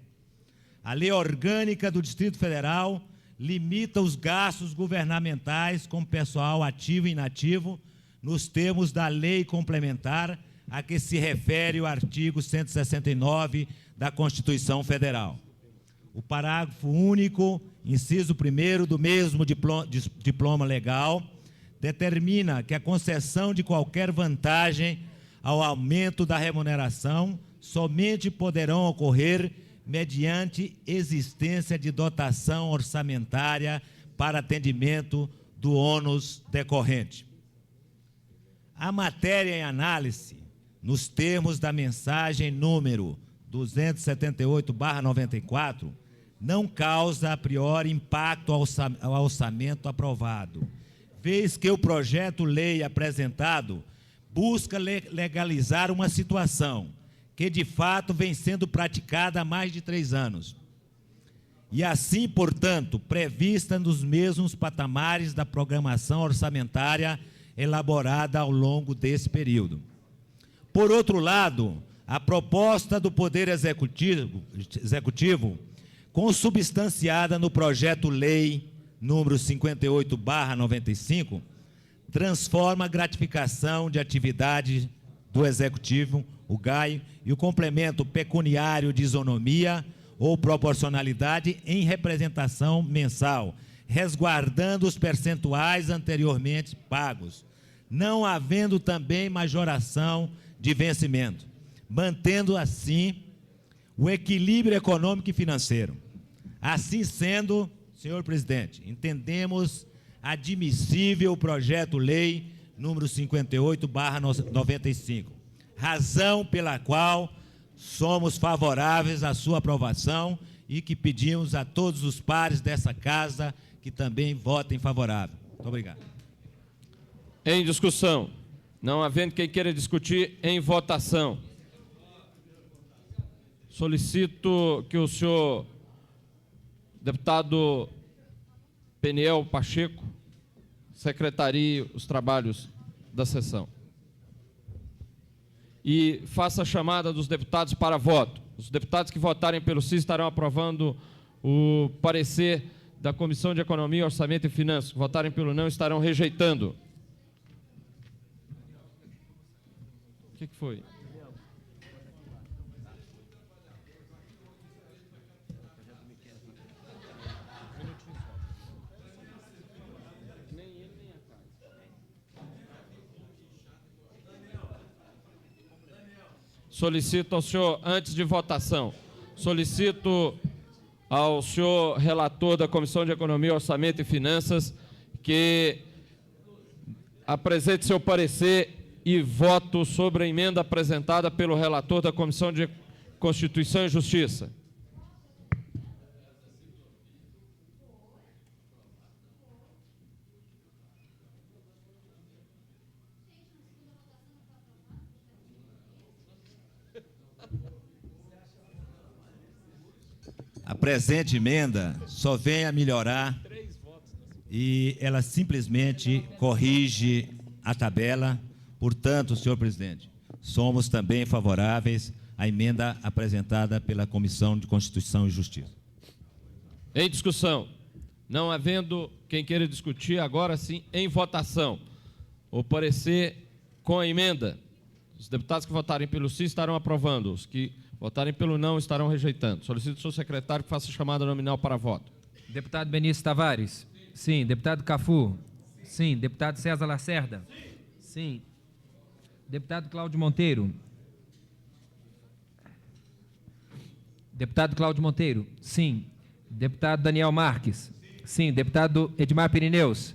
A Lei Orgânica do Distrito Federal limita os gastos governamentais com pessoal ativo e inativo nos termos da lei complementar a que se refere o artigo 169 da Constituição Federal. O parágrafo único, inciso 1º do mesmo diploma legal, determina que a concessão de qualquer vantagem ao aumento da remuneração somente poderão ocorrer mediante existência de dotação orçamentária para atendimento do ônus decorrente. A matéria em análise, nos termos da mensagem número 278/94, não causa a priori impacto ao orçamento aprovado, vez que o projeto-lei apresentado busca legalizar uma situação que de fato vem sendo praticada há mais de 3 anos. E assim, portanto, prevista nos mesmos patamares da programação orçamentária elaborada ao longo desse período. Por outro lado, a proposta do Poder Executivo, consubstanciada no projeto-lei número 58/95, transforma a gratificação de atividade do Executivo, o GAI, e o complemento pecuniário de isonomia ou proporcionalidade em representação mensal, resguardando os percentuais anteriormente pagos, não havendo também majoração de vencimento, mantendo assim o equilíbrio econômico e financeiro. Assim sendo, senhor presidente, entendemos admissível o projeto-lei número 58/95, razão pela qual somos favoráveis à sua aprovação e que pedimos a todos os pares dessa casa que também votem favorável. Muito obrigado. Em discussão. Não havendo quem queira discutir, em votação. Solicito que o senhor deputado Peniel Pacheco secretarie os trabalhos da sessão e faça a chamada dos deputados para voto. Os deputados que votarem pelo sim estarão aprovando o parecer da Comissão de Economia, Orçamento e Finanças. Que votarem pelo não estarão rejeitando. O que foi? solicito ao senhor, antes de votação, solicito ao senhor relator da Comissão de Economia, Orçamento e Finanças que apresente seu parecer e voto sobre a emenda apresentada pelo relator da Comissão de Constituição e Justiça. A presente emenda só vem a melhorar e ela simplesmente corrige a tabela. Portanto, senhor presidente, somos também favoráveis à emenda apresentada pela Comissão de Constituição e Justiça. Em discussão. Não havendo quem queira discutir, agora sim, em votação. O parecer com a emenda. Os deputados que votarem pelo sim estarão aprovando. Os que votarem pelo não estarão rejeitando. Solicito ao senhor secretário que faça a chamada nominal para voto. Deputado Benício Tavares. Sim. Deputado Cafu. Sim. Deputado César Lacerda. Sim. Deputado Cláudio Monteiro. Deputado Cláudio Monteiro. Sim. Deputado Daniel Marques. Sim. Deputado Edmar Pirineus.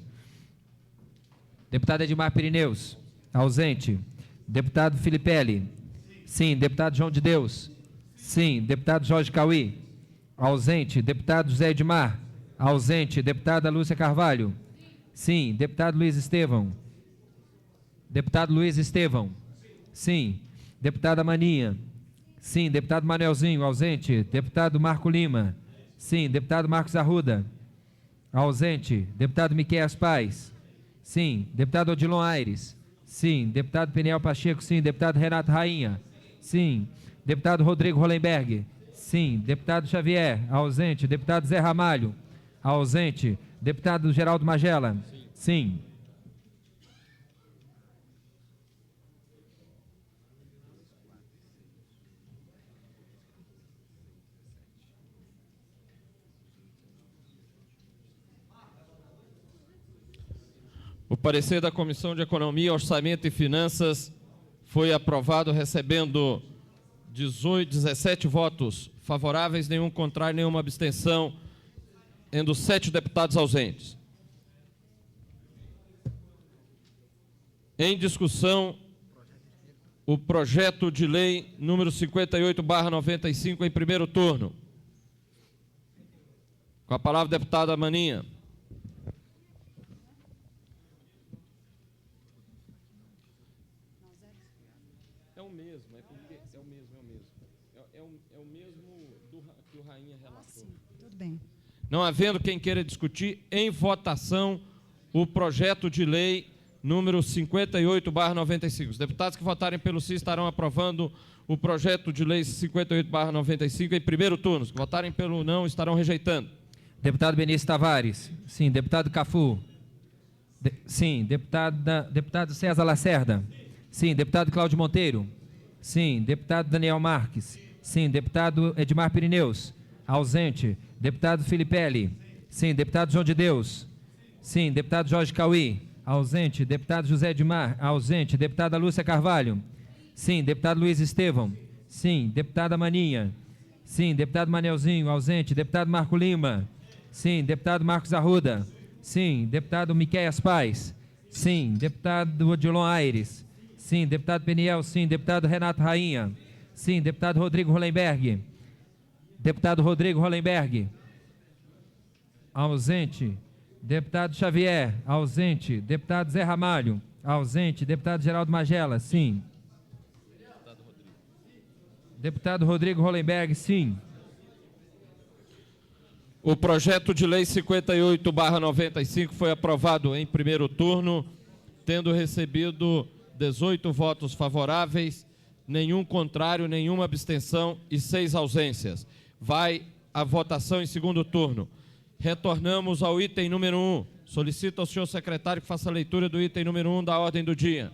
Deputado Edmar Pirineus. Ausente. Deputado Filipelli. Sim. Deputado João de Deus. Sim. Deputado Jorge Cauí. Ausente. Deputado José Edmar. Ausente. Deputada Lúcia Carvalho. Sim. Deputado Luiz Estevão. Deputado Luiz Estevão. Sim. Deputada Maninha. Sim. Deputado Manuelzinho. Ausente. Deputado Marco Lima. Sim. Deputado Marcos Arruda. Ausente. Deputado Miqueias Paz. Sim. Deputado Odilon Aires. Sim. Deputado Peniel Pacheco. Sim. Deputado Renato Rainha. Sim. Deputado Rodrigo Hollenberg. Sim. Deputado Xavier. Ausente. Deputado Zé Ramalho. Ausente. Deputado Geraldo Magela. Sim. O parecer da Comissão de Economia, Orçamento e Finanças foi aprovado, recebendo 17 votos favoráveis, nenhum contrário, nenhuma abstenção, tendo 7 deputados ausentes. Em discussão, o projeto de lei número 58/95 em primeiro turno. Com a palavra, deputada Maninha. Não havendo quem queira discutir, em votação, o projeto de lei número 58/95. Os deputados que votarem pelo sim estarão aprovando o projeto de lei 58/95 em primeiro turno. Os que votarem pelo não estarão rejeitando. Deputado Benício Tavares. Sim. Deputado Cafu. Sim. Deputado César Lacerda. Sim. Deputado Cláudio Monteiro. Sim. Deputado Daniel Marques. Sim. Deputado Edmar Pirineus. Ausente. Deputado Filipelli. Sim. Deputado João de Deus. Sim. Deputado Jorge Cauí. Ausente. Deputado José Edmar. Ausente. Deputada Lúcia Carvalho. Sim. Deputado Luiz Estevão. Sim. Deputada Maninha. Sim. Deputado Manelzinho. Ausente. Deputado Marco Lima. Sim. Deputado Marcos Arruda. Sim. Deputado Miqueias Paz. Sim. Deputado Odilon Aires. Sim. Deputado Peniel. Sim. Deputado Renato Rainha. Sim. Deputado Rodrigo Hollenberg. Deputado Rodrigo Hollenberg. Ausente. Deputado Xavier. Ausente. Deputado Zé Ramalho. Ausente. Deputado Geraldo Magela. Sim. Deputado Rodrigo Hollenberg. Sim. O projeto de lei 58/95 foi aprovado em primeiro turno, tendo recebido 18 votos favoráveis, nenhum contrário, nenhuma abstenção e 6 ausências. Vai à votação em segundo turno. Retornamos ao item número 1. Solicito ao senhor secretário que faça a leitura do item número 1 da ordem do dia.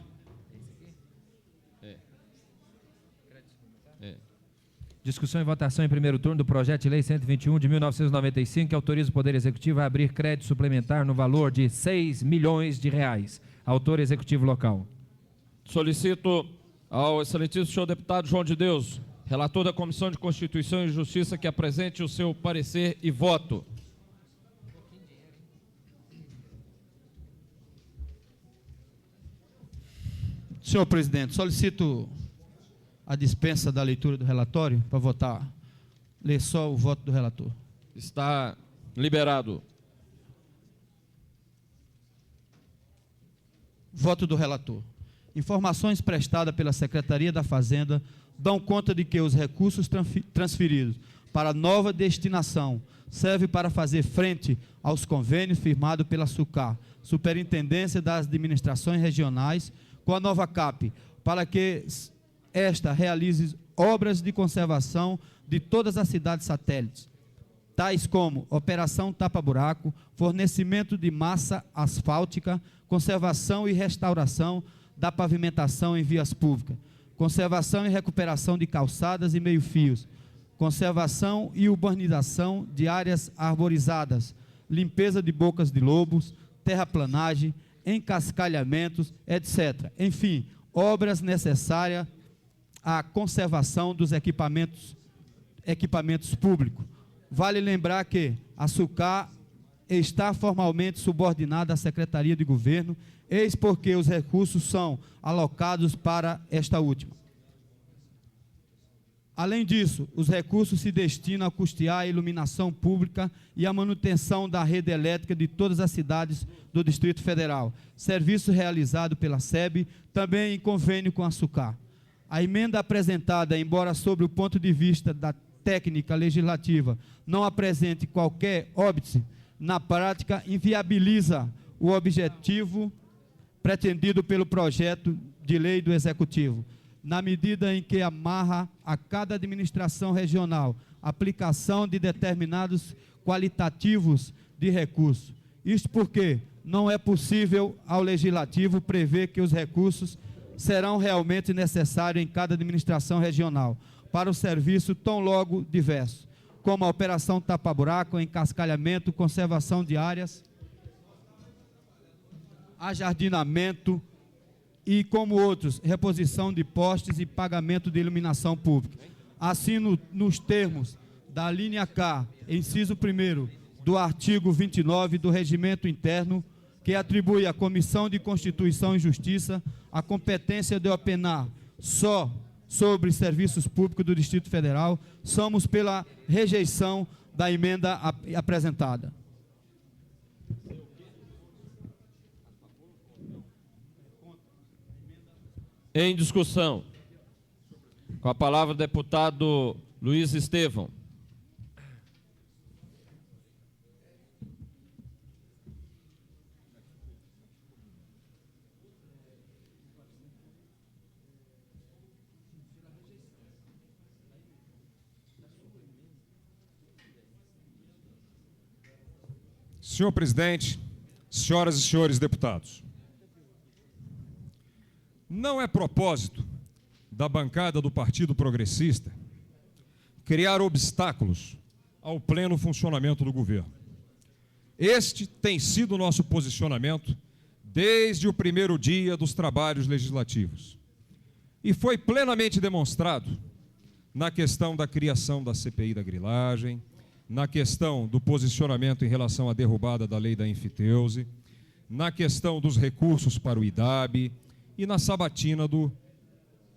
Discussão e votação em primeiro turno do projeto de lei 121 de 1995, que autoriza o Poder Executivo a abrir crédito suplementar no valor de R$ 6 milhões. Autor executivo local. Solicito Ao excelentíssimo senhor deputado João de Deus, relator da Comissão de Constituição e Justiça, que apresente o seu parecer e voto. Senhor presidente, solicito a dispensa da leitura do relatório para votar. Ler só o voto do relator. Está liberado. Voto do relator. Informações prestadas pela Secretaria da Fazenda dão conta de que os recursos transferidos para nova destinação servem para fazer frente aos convênios firmados pela SUCAR, Superintendência das Administrações Regionais, com a nova CAP, para que esta realize obras de conservação de todas as cidades satélites, tais como operação tapa-buraco, fornecimento de massa asfáltica, conservação e restauração da pavimentação em vias públicas, conservação e recuperação de calçadas e meio-fios, conservação e urbanização de áreas arborizadas, limpeza de bocas de lobos, terraplanagem, encascalhamentos, etc. Enfim, obras necessárias à conservação dos equipamentos públicos. Vale lembrar que a SUCAR está formalmente subordinada à Secretaria de Governo, eis porque os recursos são alocados para esta última. Além disso, os recursos se destinam a custear a iluminação pública e a manutenção da rede elétrica de todas as cidades do Distrito Federal, serviço realizado pela SEB, também em convênio com a SUCAR. A emenda apresentada, embora sob o ponto de vista da técnica legislativa não apresente qualquer óbice, na prática inviabiliza o objetivo pretendido pelo projeto de lei do Executivo, na medida em que amarra a cada administração regional a aplicação de determinados qualitativos de recursos. Isto porque não é possível ao Legislativo prever que os recursos serão realmente necessários em cada administração regional para o serviço tão logo diverso, como a operação tapa-buraco, encascalhamento, conservação de áreas, ajardinamento e, como outros, reposição de postes e pagamento de iluminação pública. Assim, nos termos da linha K, inciso 1º, do artigo 29 do Regimento Interno, que atribui à Comissão de Constituição e Justiça a competência de opinar só sobre serviços públicos do Distrito Federal, somos pela rejeição da emenda apresentada. Em discussão. Com a palavra o deputado Luiz Estevão. Senhor presidente, senhoras e senhores deputados, não é propósito da bancada do Partido Progressista criar obstáculos ao pleno funcionamento do governo. Este tem sido o nosso posicionamento desde o primeiro dia dos trabalhos legislativos. E foi plenamente demonstrado na questão da criação da CPI da grilagem, na questão do posicionamento em relação à derrubada da lei da enfiteuse, na questão dos recursos para o IDAB e na sabatina do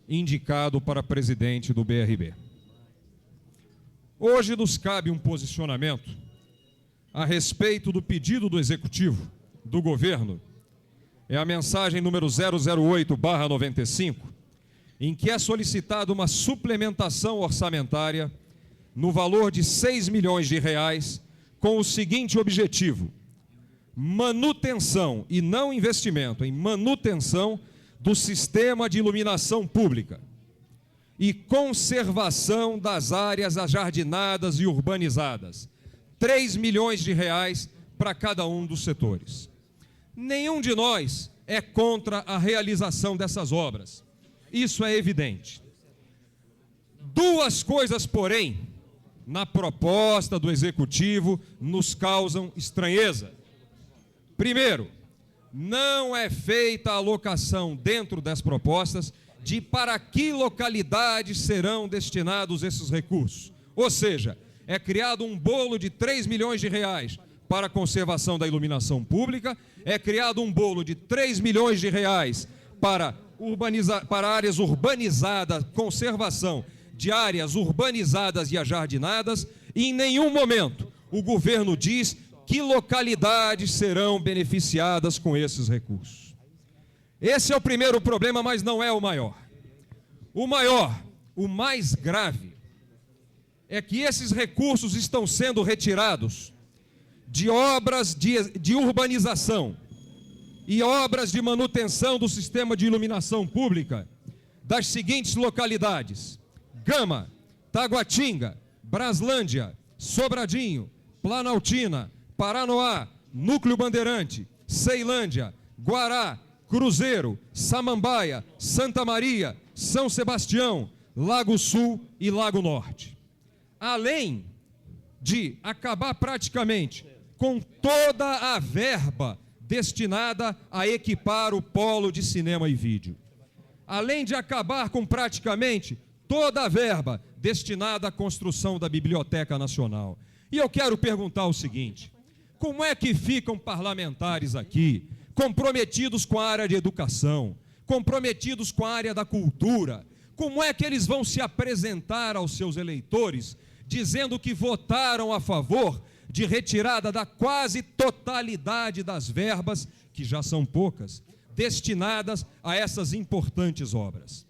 indicado para presidente do BRB. Hoje nos cabe um posicionamento a respeito do pedido do Executivo, do Governo, é a mensagem número 008/95, em que é solicitada uma suplementação orçamentária no valor de R$ 6 milhões, com o seguinte objetivo: manutenção e não investimento, em manutenção do sistema de iluminação pública e conservação das áreas ajardinadas e urbanizadas. R$ 3 milhões para cada um dos setores. Nenhum de nós é contra a realização dessas obras. Isso é evidente. Duas coisas, porém, na proposta do Executivo nos causam estranheza. Primeiro, não é feita a alocação dentro das propostas de para que localidades serão destinados esses recursos. Ou seja, é criado um bolo de 3 milhões de reais para a conservação da iluminação pública, é criado um bolo de 3 milhões de reais para áreas urbanizadas, conservação de áreas urbanizadas e ajardinadas, e em nenhum momento o governo diz que localidades serão beneficiadas com esses recursos. Esse é o primeiro problema, mas não é o maior. O maior, o mais grave, é que esses recursos estão sendo retirados de obras de urbanização e obras de manutenção do sistema de iluminação pública das seguintes localidades: Gama, Taguatinga, Braslândia, Sobradinho, Planaltina, Paranoá, Núcleo Bandeirante, Ceilândia, Guará, Cruzeiro, Samambaia, Santa Maria, São Sebastião, Lago Sul e Lago Norte. Além de acabar praticamente com toda a verba destinada a equipar o polo de cinema e vídeo. Além de acabar com praticamente toda a verba destinada à construção da Biblioteca Nacional. E eu quero perguntar o seguinte: como é que ficam parlamentares aqui, comprometidos com a área de educação, comprometidos com a área da cultura, como é que eles vão se apresentar aos seus eleitores dizendo que votaram a favor de retirada da quase totalidade das verbas, que já são poucas, destinadas a essas importantes obras?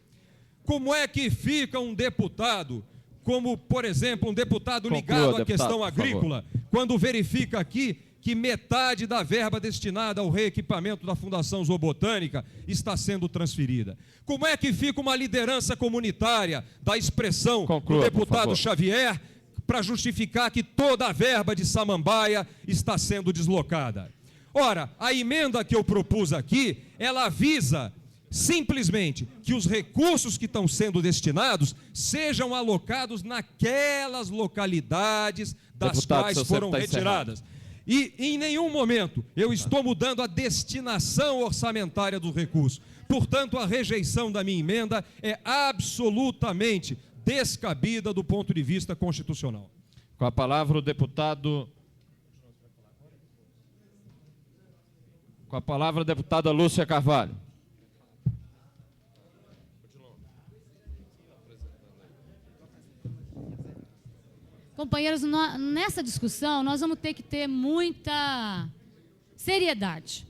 Como é que fica um deputado, como, por exemplo, um deputado ligado à questão agrícola, quando verifica aqui que metade da verba destinada ao reequipamento da Fundação Zoobotânica está sendo transferida? Como é que fica uma liderança comunitária da expressão do deputado Xavier para justificar que toda a verba de Samambaia está sendo deslocada? Ora, a emenda que eu propus aqui, ela visa simplesmente que os recursos que estão sendo destinados sejam alocados naquelas localidades das quais foram retiradas. E em nenhum momento eu estou mudando a destinação orçamentária dos recursos. Portanto, a rejeição da minha emenda é absolutamente descabida do ponto de vista constitucional. Com a palavra o deputado... Com a palavra a deputada Lúcia Carvalho. Companheiros, nessa discussão nós vamos ter que ter muita seriedade.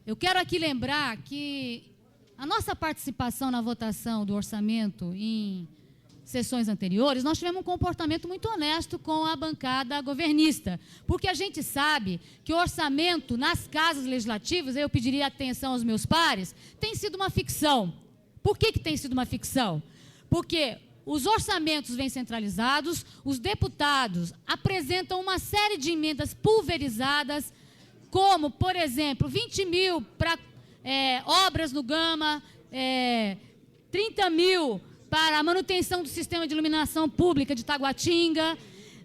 Eu quero aqui lembrar que a nossa participação na votação do orçamento em sessões anteriores, nós tivemos um comportamento muito honesto com a bancada governista, porque a gente sabe que o orçamento nas casas legislativas, eu pediria atenção aos meus pares, tem sido uma ficção. Por que tem sido uma ficção? Porque os orçamentos vêm centralizados, os deputados apresentam uma série de emendas pulverizadas, como, por exemplo, 20 mil para obras no Gama, 30 mil para a manutenção do sistema de iluminação pública de Taguatinga,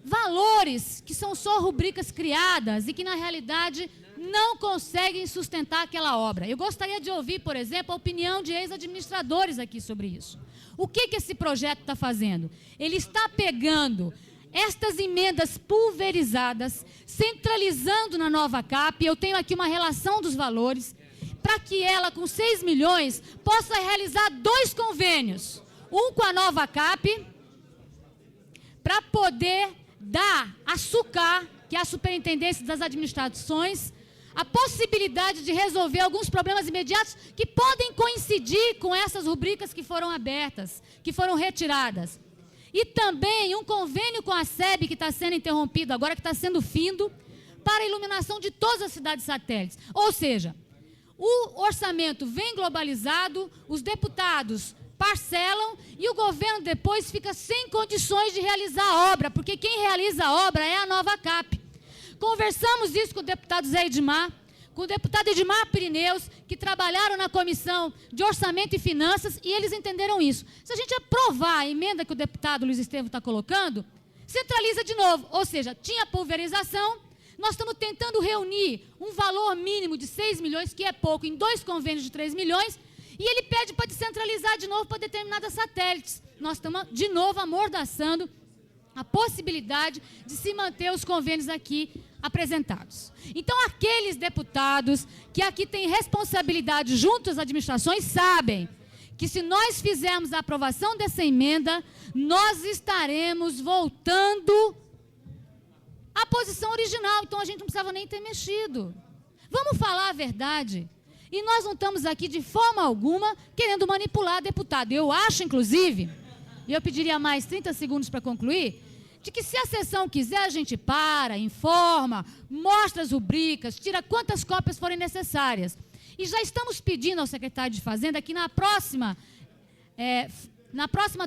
valores que são só rubricas criadas e que, na realidade, não conseguem sustentar aquela obra. Eu gostaria de ouvir, por exemplo, a opinião de ex-administradores aqui sobre isso. O que esse projeto está fazendo? Ele está pegando estas emendas pulverizadas, centralizando na nova CAP, eu tenho aqui uma relação dos valores, para que ela, com 6 milhões, possa realizar 2 convênios. Um com a nova CAP, para poder dar a SUCAR, que é a Superintendência das Administrações, a possibilidade de resolver alguns problemas imediatos que podem coincidir com essas rubricas que foram abertas, que foram retiradas. E também um convênio com a SEB, que está sendo interrompido agora, que está sendo findo, para a iluminação de todas as cidades satélites. Ou seja, o orçamento vem globalizado, os deputados parcelam e o governo depois fica sem condições de realizar a obra, porque quem realiza a obra é a nova CAP. Conversamos isso com o deputado Zé Edmar, com o deputado Edmar Pirineus, que trabalharam na Comissão de Orçamento e Finanças, e eles entenderam isso. Se a gente aprovar a emenda que o deputado Luiz Estevam está colocando, centraliza de novo, ou seja, tinha pulverização, nós estamos tentando reunir um valor mínimo de 6 milhões, que é pouco, em 2 convênios de 3 milhões, E ele pede para descentralizar de novo para determinadas satélites. Nós estamos, de novo, amordaçando a possibilidade de se manter os convênios aqui apresentados. Então, aqueles deputados que aqui têm responsabilidade junto às administrações sabem que se nós fizermos a aprovação dessa emenda, nós estaremos voltando à posição original. Então, a gente não precisava nem ter mexido. Vamos falar a verdade. E nós não estamos aqui, de forma alguma, querendo manipular deputado. Eu acho, inclusive, e eu pediria mais 30 segundos para concluir, de que se a sessão quiser, a gente para, informa, mostra as rubricas, tira quantas cópias forem necessárias. E já estamos pedindo ao secretário de Fazenda que na próxima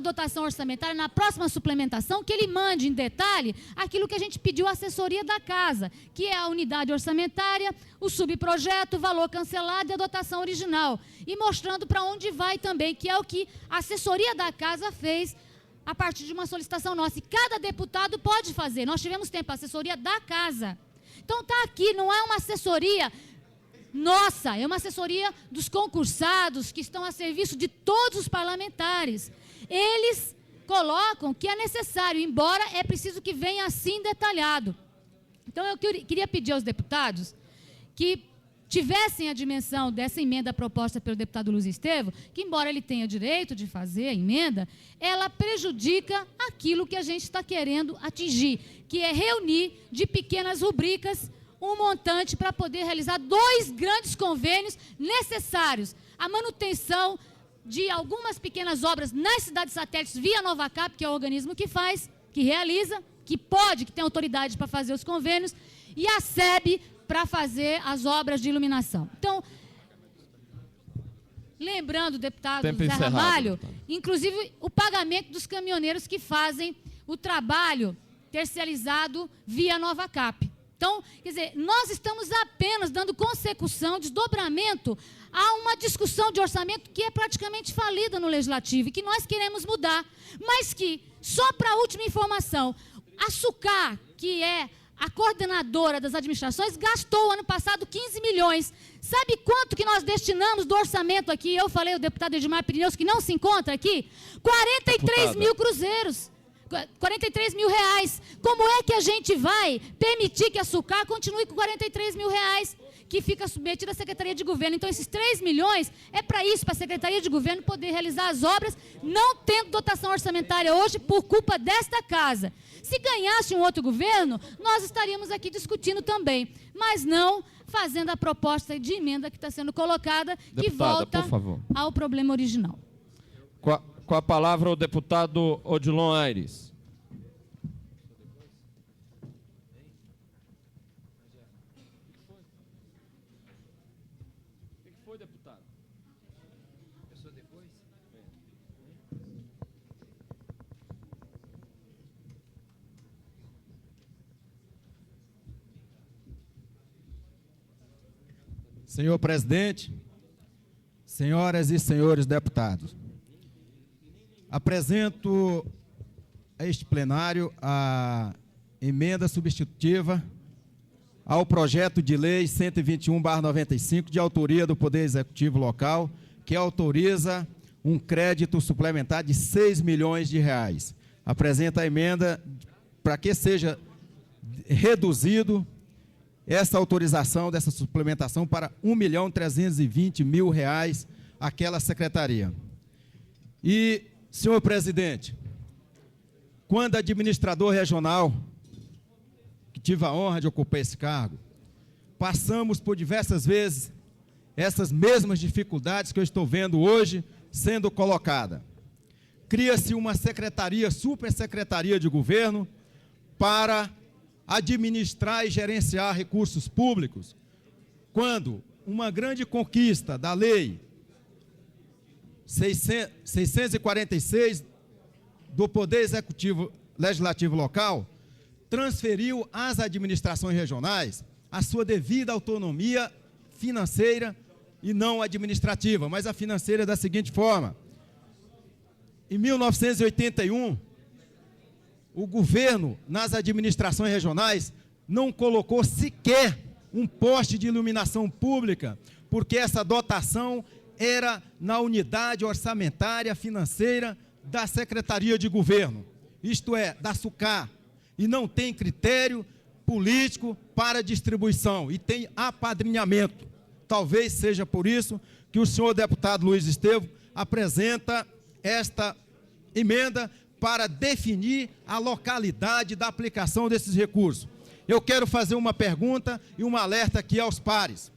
dotação orçamentária, na próxima suplementação, que ele mande em detalhe aquilo que a gente pediu à assessoria da Casa, que é a unidade orçamentária, o subprojeto, o valor cancelado e a dotação original. E mostrando para onde vai também, que é o que a assessoria da Casa fez a partir de uma solicitação nossa. E cada deputado pode fazer. Nós tivemos tempo, a assessoria da Casa. Então está aqui, não é uma assessoria nossa, é uma assessoria dos concursados que estão a serviço de todos os parlamentares. Eles colocam que é necessário, embora é preciso que venha assim detalhado. Então, eu queria pedir aos deputados que tivessem a dimensão dessa emenda proposta pelo deputado Luiz Estevam, que, embora ele tenha direito de fazer a emenda, ela prejudica aquilo que a gente está querendo atingir, que é reunir de pequenas rubricas um montante para poder realizar 2 grandes convênios necessários. A manutenção de algumas pequenas obras nas cidades satélites via Novacap, que é o organismo que faz, que realiza, que pode, que tem autoridade para fazer os convênios, e a SEB para fazer as obras de iluminação. Então, lembrando, deputado Zé Ramalho, inclusive o pagamento dos caminhoneiros que fazem o trabalho terceirizado via Novacap. Então, quer dizer, nós estamos apenas dando consecução, desdobramento a uma discussão de orçamento que é praticamente falida no Legislativo e que nós queremos mudar, mas que, só para a última informação, a SUCAR, que é a coordenadora das administrações, gastou ano passado 15 milhões. Sabe quanto que nós destinamos do orçamento aqui? Eu falei, o deputado Edmar Pirineus, que não se encontra aqui, 43 mil cruzeiros. 43 mil reais. Como é que a gente vai permitir que a SUCAR continue com 43 mil reais, que fica submetida à Secretaria de Governo? Então, esses 3 milhões é para isso, para a Secretaria de Governo poder realizar as obras, não tendo dotação orçamentária hoje, por culpa desta Casa. Se ganhasse um outro governo, nós estaríamos aqui discutindo também, mas não fazendo a proposta de emenda que está sendo colocada, que volta ao problema original. Com a palavra o deputado Odilon Aires. O que foi, deputado? Pessoa depois? Senhor presidente, senhoras e senhores deputados, apresento a este plenário a emenda substitutiva ao projeto de lei 121/95, de autoria do Poder Executivo Local, que autoriza um crédito suplementar de 6 milhões de reais. Apresenta a emenda para que seja reduzido essa autorização dessa suplementação para R$ 1.320.000 àquela secretaria. E, senhor presidente, quando administrador regional, que tive a honra de ocupar esse cargo, passamos por diversas vezes essas mesmas dificuldades que eu estou vendo hoje sendo colocada. Cria-se uma secretaria, supersecretaria de governo, para administrar e gerenciar recursos públicos, quando uma grande conquista da lei 646 do Poder Executivo Legislativo Local transferiu às administrações regionais a sua devida autonomia financeira e não administrativa, mas a financeira da seguinte forma: em 1981, o governo, nas administrações regionais, não colocou sequer um poste de iluminação pública, porque essa dotação era na unidade orçamentária financeira da Secretaria de Governo, isto é, da SUCAR, e não tem critério político para distribuição, e tem apadrinhamento. Talvez seja por isso que o senhor deputado Luiz Estevam apresenta esta emenda para definir a localidade da aplicação desses recursos. Eu quero fazer uma pergunta e um alerta aqui aos pares.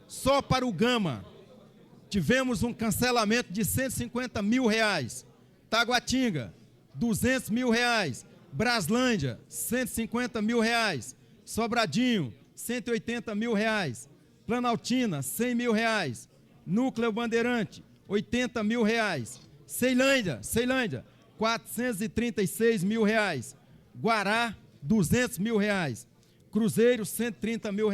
Só para o Gama, tivemos um cancelamento de R$150 mil, Taguatinga, R$200 mil, Braslândia, R$150 mil, Sobradinho, R$180 mil, Planaltina, R$100 mil, Núcleo Bandeirante, R$80 mil, Ceilândia, R$436 mil, Guará, R$200 mil, Cruzeiro, R$130 mil,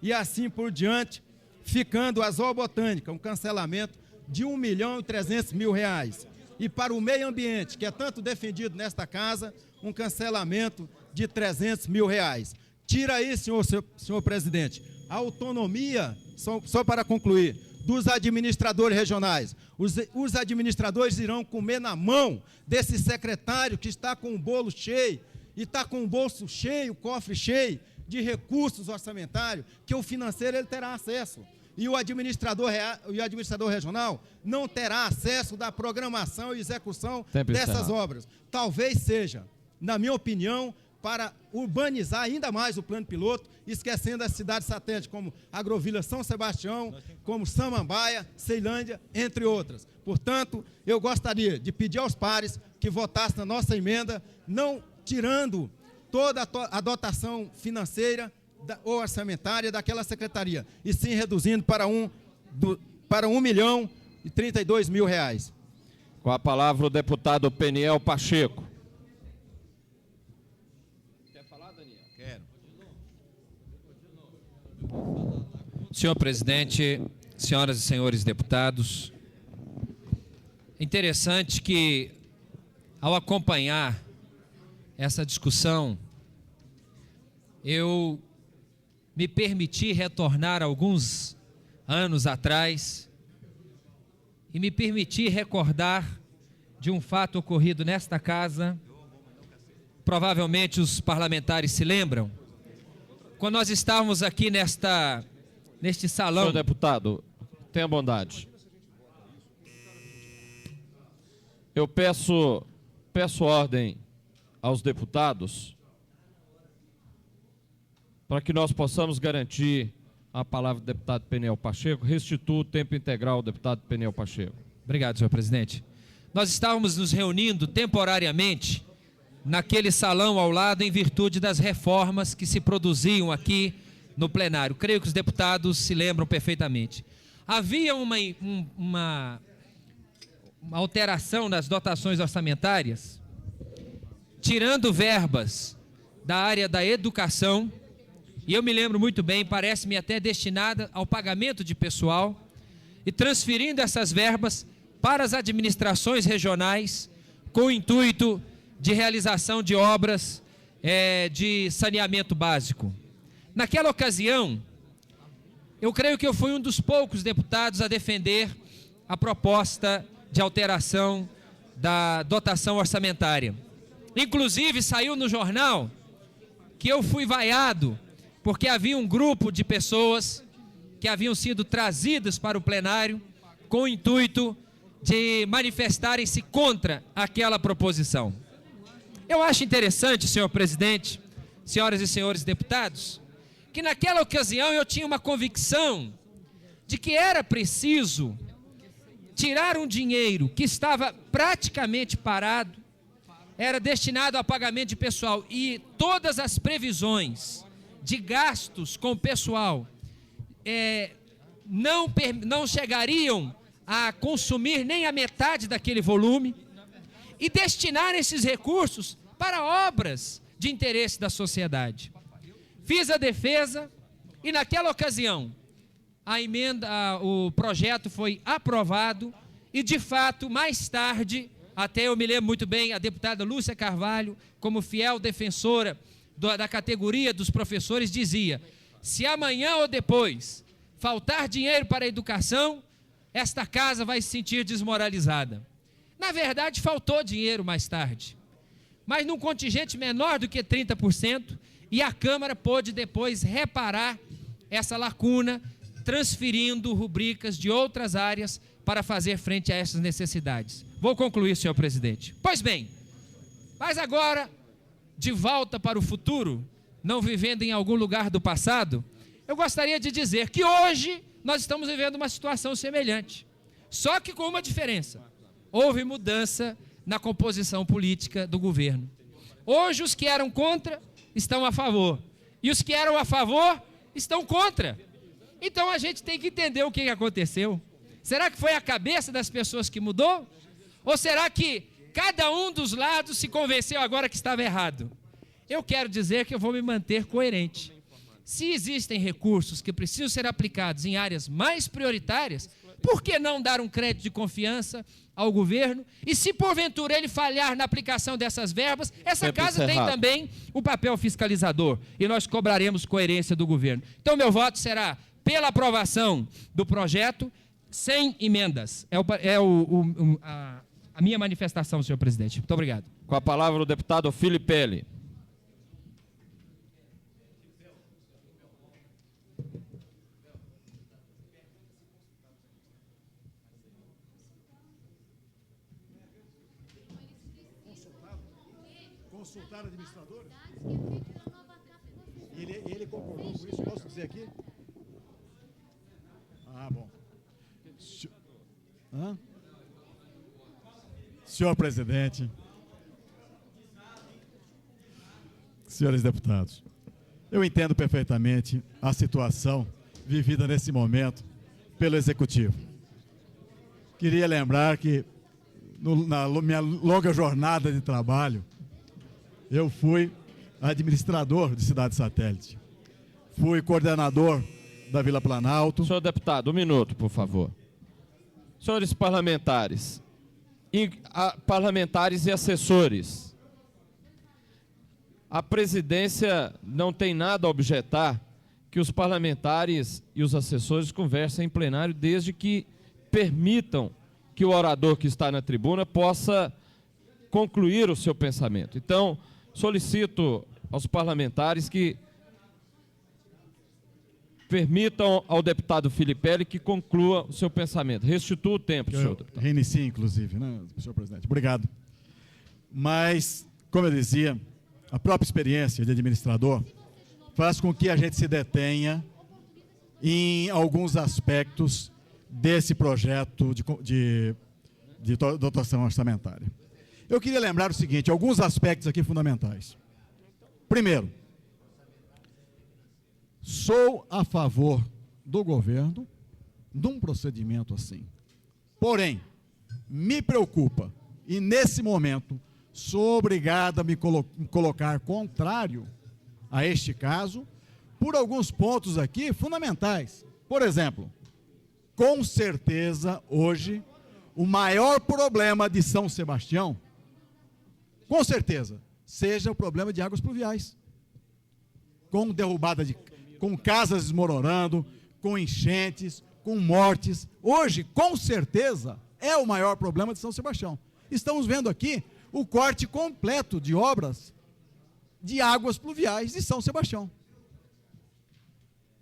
e assim por diante, ficando a Zoobotânica, um cancelamento de R$1.300.000. E para o meio ambiente, que é tanto defendido nesta casa, um cancelamento de R$300 mil. Tira aí, senhor presidente, a autonomia, só para concluir, dos administradores regionais. Os administradores irão comer na mão desse secretário que está com o bolo cheio, e está com o bolso cheio, o cofre cheio de recursos orçamentários, que o financeiro ele terá acesso. E o administrador regional não terá acesso da programação e execução dessas obras. Talvez seja, na minha opinião, para urbanizar ainda mais o plano piloto, esquecendo as cidades satélites, como Agrovila São Sebastião, como Samambaia, Ceilândia, entre outras. Portanto, eu gostaria de pedir aos pares que votassem na nossa emenda, não tirando toda a dotação financeira ou orçamentária daquela secretaria, e sim reduzindo para R$1.032.000. Com a palavra o deputado Peniel Pacheco. Quer falar, Daniel? Quero. Senhor presidente, senhoras e senhores deputados, interessante que, ao acompanhar essa discussão, eu me permiti retornar alguns anos atrás e me permiti recordar de um fato ocorrido nesta casa. Provavelmente os parlamentares se lembram, quando nós estávamos aqui neste salão. Senhor deputado, tenha bondade. Eu peço ordem aos deputados para que nós possamos garantir a palavra do deputado Peniel Pacheco. Restituo o tempo integral ao deputado Peniel Pacheco. Obrigado, senhor presidente. Nós estávamos nos reunindo temporariamente naquele salão ao lado em virtude das reformas que se produziam aqui no plenário. Creio que os deputados se lembram perfeitamente. Havia uma alteração nas dotações orçamentárias, tirando verbas da área da educação, e eu me lembro muito bem, parece-me até destinada ao pagamento de pessoal, e transferindo essas verbas para as administrações regionais, com o intuito de realização de obras de saneamento básico. Naquela ocasião, eu creio que eu fui um dos poucos deputados a defender a proposta de alteração da dotação orçamentária. Inclusive, saiu no jornal que eu fui vaiado porque havia um grupo de pessoas que haviam sido trazidas para o plenário com o intuito de manifestarem-se contra aquela proposição. Eu acho interessante, senhor presidente, senhoras e senhores deputados, que naquela ocasião eu tinha uma convicção de que era preciso tirar um dinheiro que estava praticamente parado, era destinado ao pagamento de pessoal, e todas as previsões de gastos com o pessoal não chegariam a consumir nem a metade daquele volume, e destinar esses recursos para obras de interesse da sociedade. Fiz a defesa e naquela ocasião o projeto foi aprovado e, de fato, mais tarde, até eu me lembro muito bem, a deputada Lúcia Carvalho, como fiel defensora da categoria dos professores, dizia: se amanhã ou depois faltar dinheiro para a educação, esta casa vai se sentir desmoralizada. Na verdade, faltou dinheiro mais tarde, mas num contingente menor do que 30%, e a Câmara pôde depois reparar essa lacuna, transferindo rubricas de outras áreas para fazer frente a essas necessidades. Vou concluir, senhor presidente. Pois bem, mas agora, de volta para o futuro, não vivendo em algum lugar do passado, eu gostaria de dizer que hoje nós estamos vivendo uma situação semelhante, só que com uma diferença: houve mudança na composição política do governo. Hoje os que eram contra estão a favor, e os que eram a favor estão contra. Então a gente tem que entender o que aconteceu. Será que foi a cabeça das pessoas que mudou? Ou será que cada um dos lados se convenceu agora que estava errado? Eu quero dizer que eu vou me manter coerente. Se existem recursos que precisam ser aplicados em áreas mais prioritárias, por que não dar um crédito de confiança ao governo? E se porventura ele falhar na aplicação dessas verbas, essa casa tem também o papel fiscalizador, e nós cobraremos coerência do governo. Então meu voto será pela aprovação do projeto sem emendas. A minha manifestação, senhor presidente. Muito obrigado. Com a palavra o deputado Filipelli. Consultar administradores? Ele concordou com isso, posso dizer aqui? Ah, bom. Senhor presidente, senhores deputados, eu entendo perfeitamente a situação vivida nesse momento pelo Executivo. Queria lembrar que, na minha longa jornada de trabalho, eu fui administrador de Cidade Satélite, fui coordenador da Vila Planalto. Senhor deputado, um minuto, por favor. Senhores parlamentares, parlamentares e assessores, a presidência não tem nada a objetar que os parlamentares e os assessores conversem em plenário, desde que permitam que o orador que está na tribuna possa concluir o seu pensamento. Então, solicito aos parlamentares que permitam ao deputado Filipelli que conclua o seu pensamento. Restitua o tempo, senhor deputado. Reinicie, inclusive, né, senhor presidente? Obrigado. Mas, como eu dizia, a própria experiência de administrador faz com que a gente se detenha em alguns aspectos desse projeto de dotação orçamentária. Eu queria lembrar o seguinte, alguns aspectos aqui fundamentais. Primeiro, sou a favor do governo de um procedimento assim. Porém, me preocupa, e nesse momento sou obrigado a me colocar contrário a este caso, por alguns pontos aqui fundamentais. Por exemplo, com certeza, hoje, o maior problema de São Sebastião, com certeza, seja o problema de águas pluviais. Com derrubada com casas desmoronando, com enchentes, com mortes. Hoje, com certeza, é o maior problema de São Sebastião. Estamos vendo aqui o corte completo de obras de águas pluviais de São Sebastião.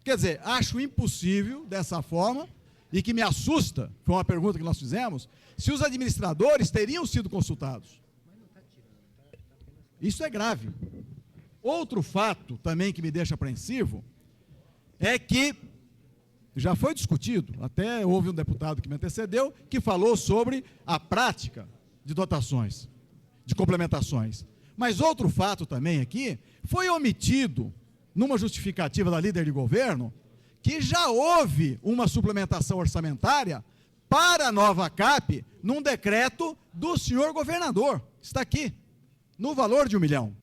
Quer dizer, acho impossível dessa forma, e que me assusta, foi uma pergunta que nós fizemos, se os administradores teriam sido consultados. Isso é grave. Outro fato também que me deixa apreensivo é que já foi discutido, até houve um deputado que me antecedeu, que falou sobre a prática de dotações, de complementações. Mas outro fato também aqui, foi omitido, numa justificativa da líder de governo, que já houve uma suplementação orçamentária para a nova CAP, num decreto do senhor governador. Está aqui, no valor de R$1 milhão.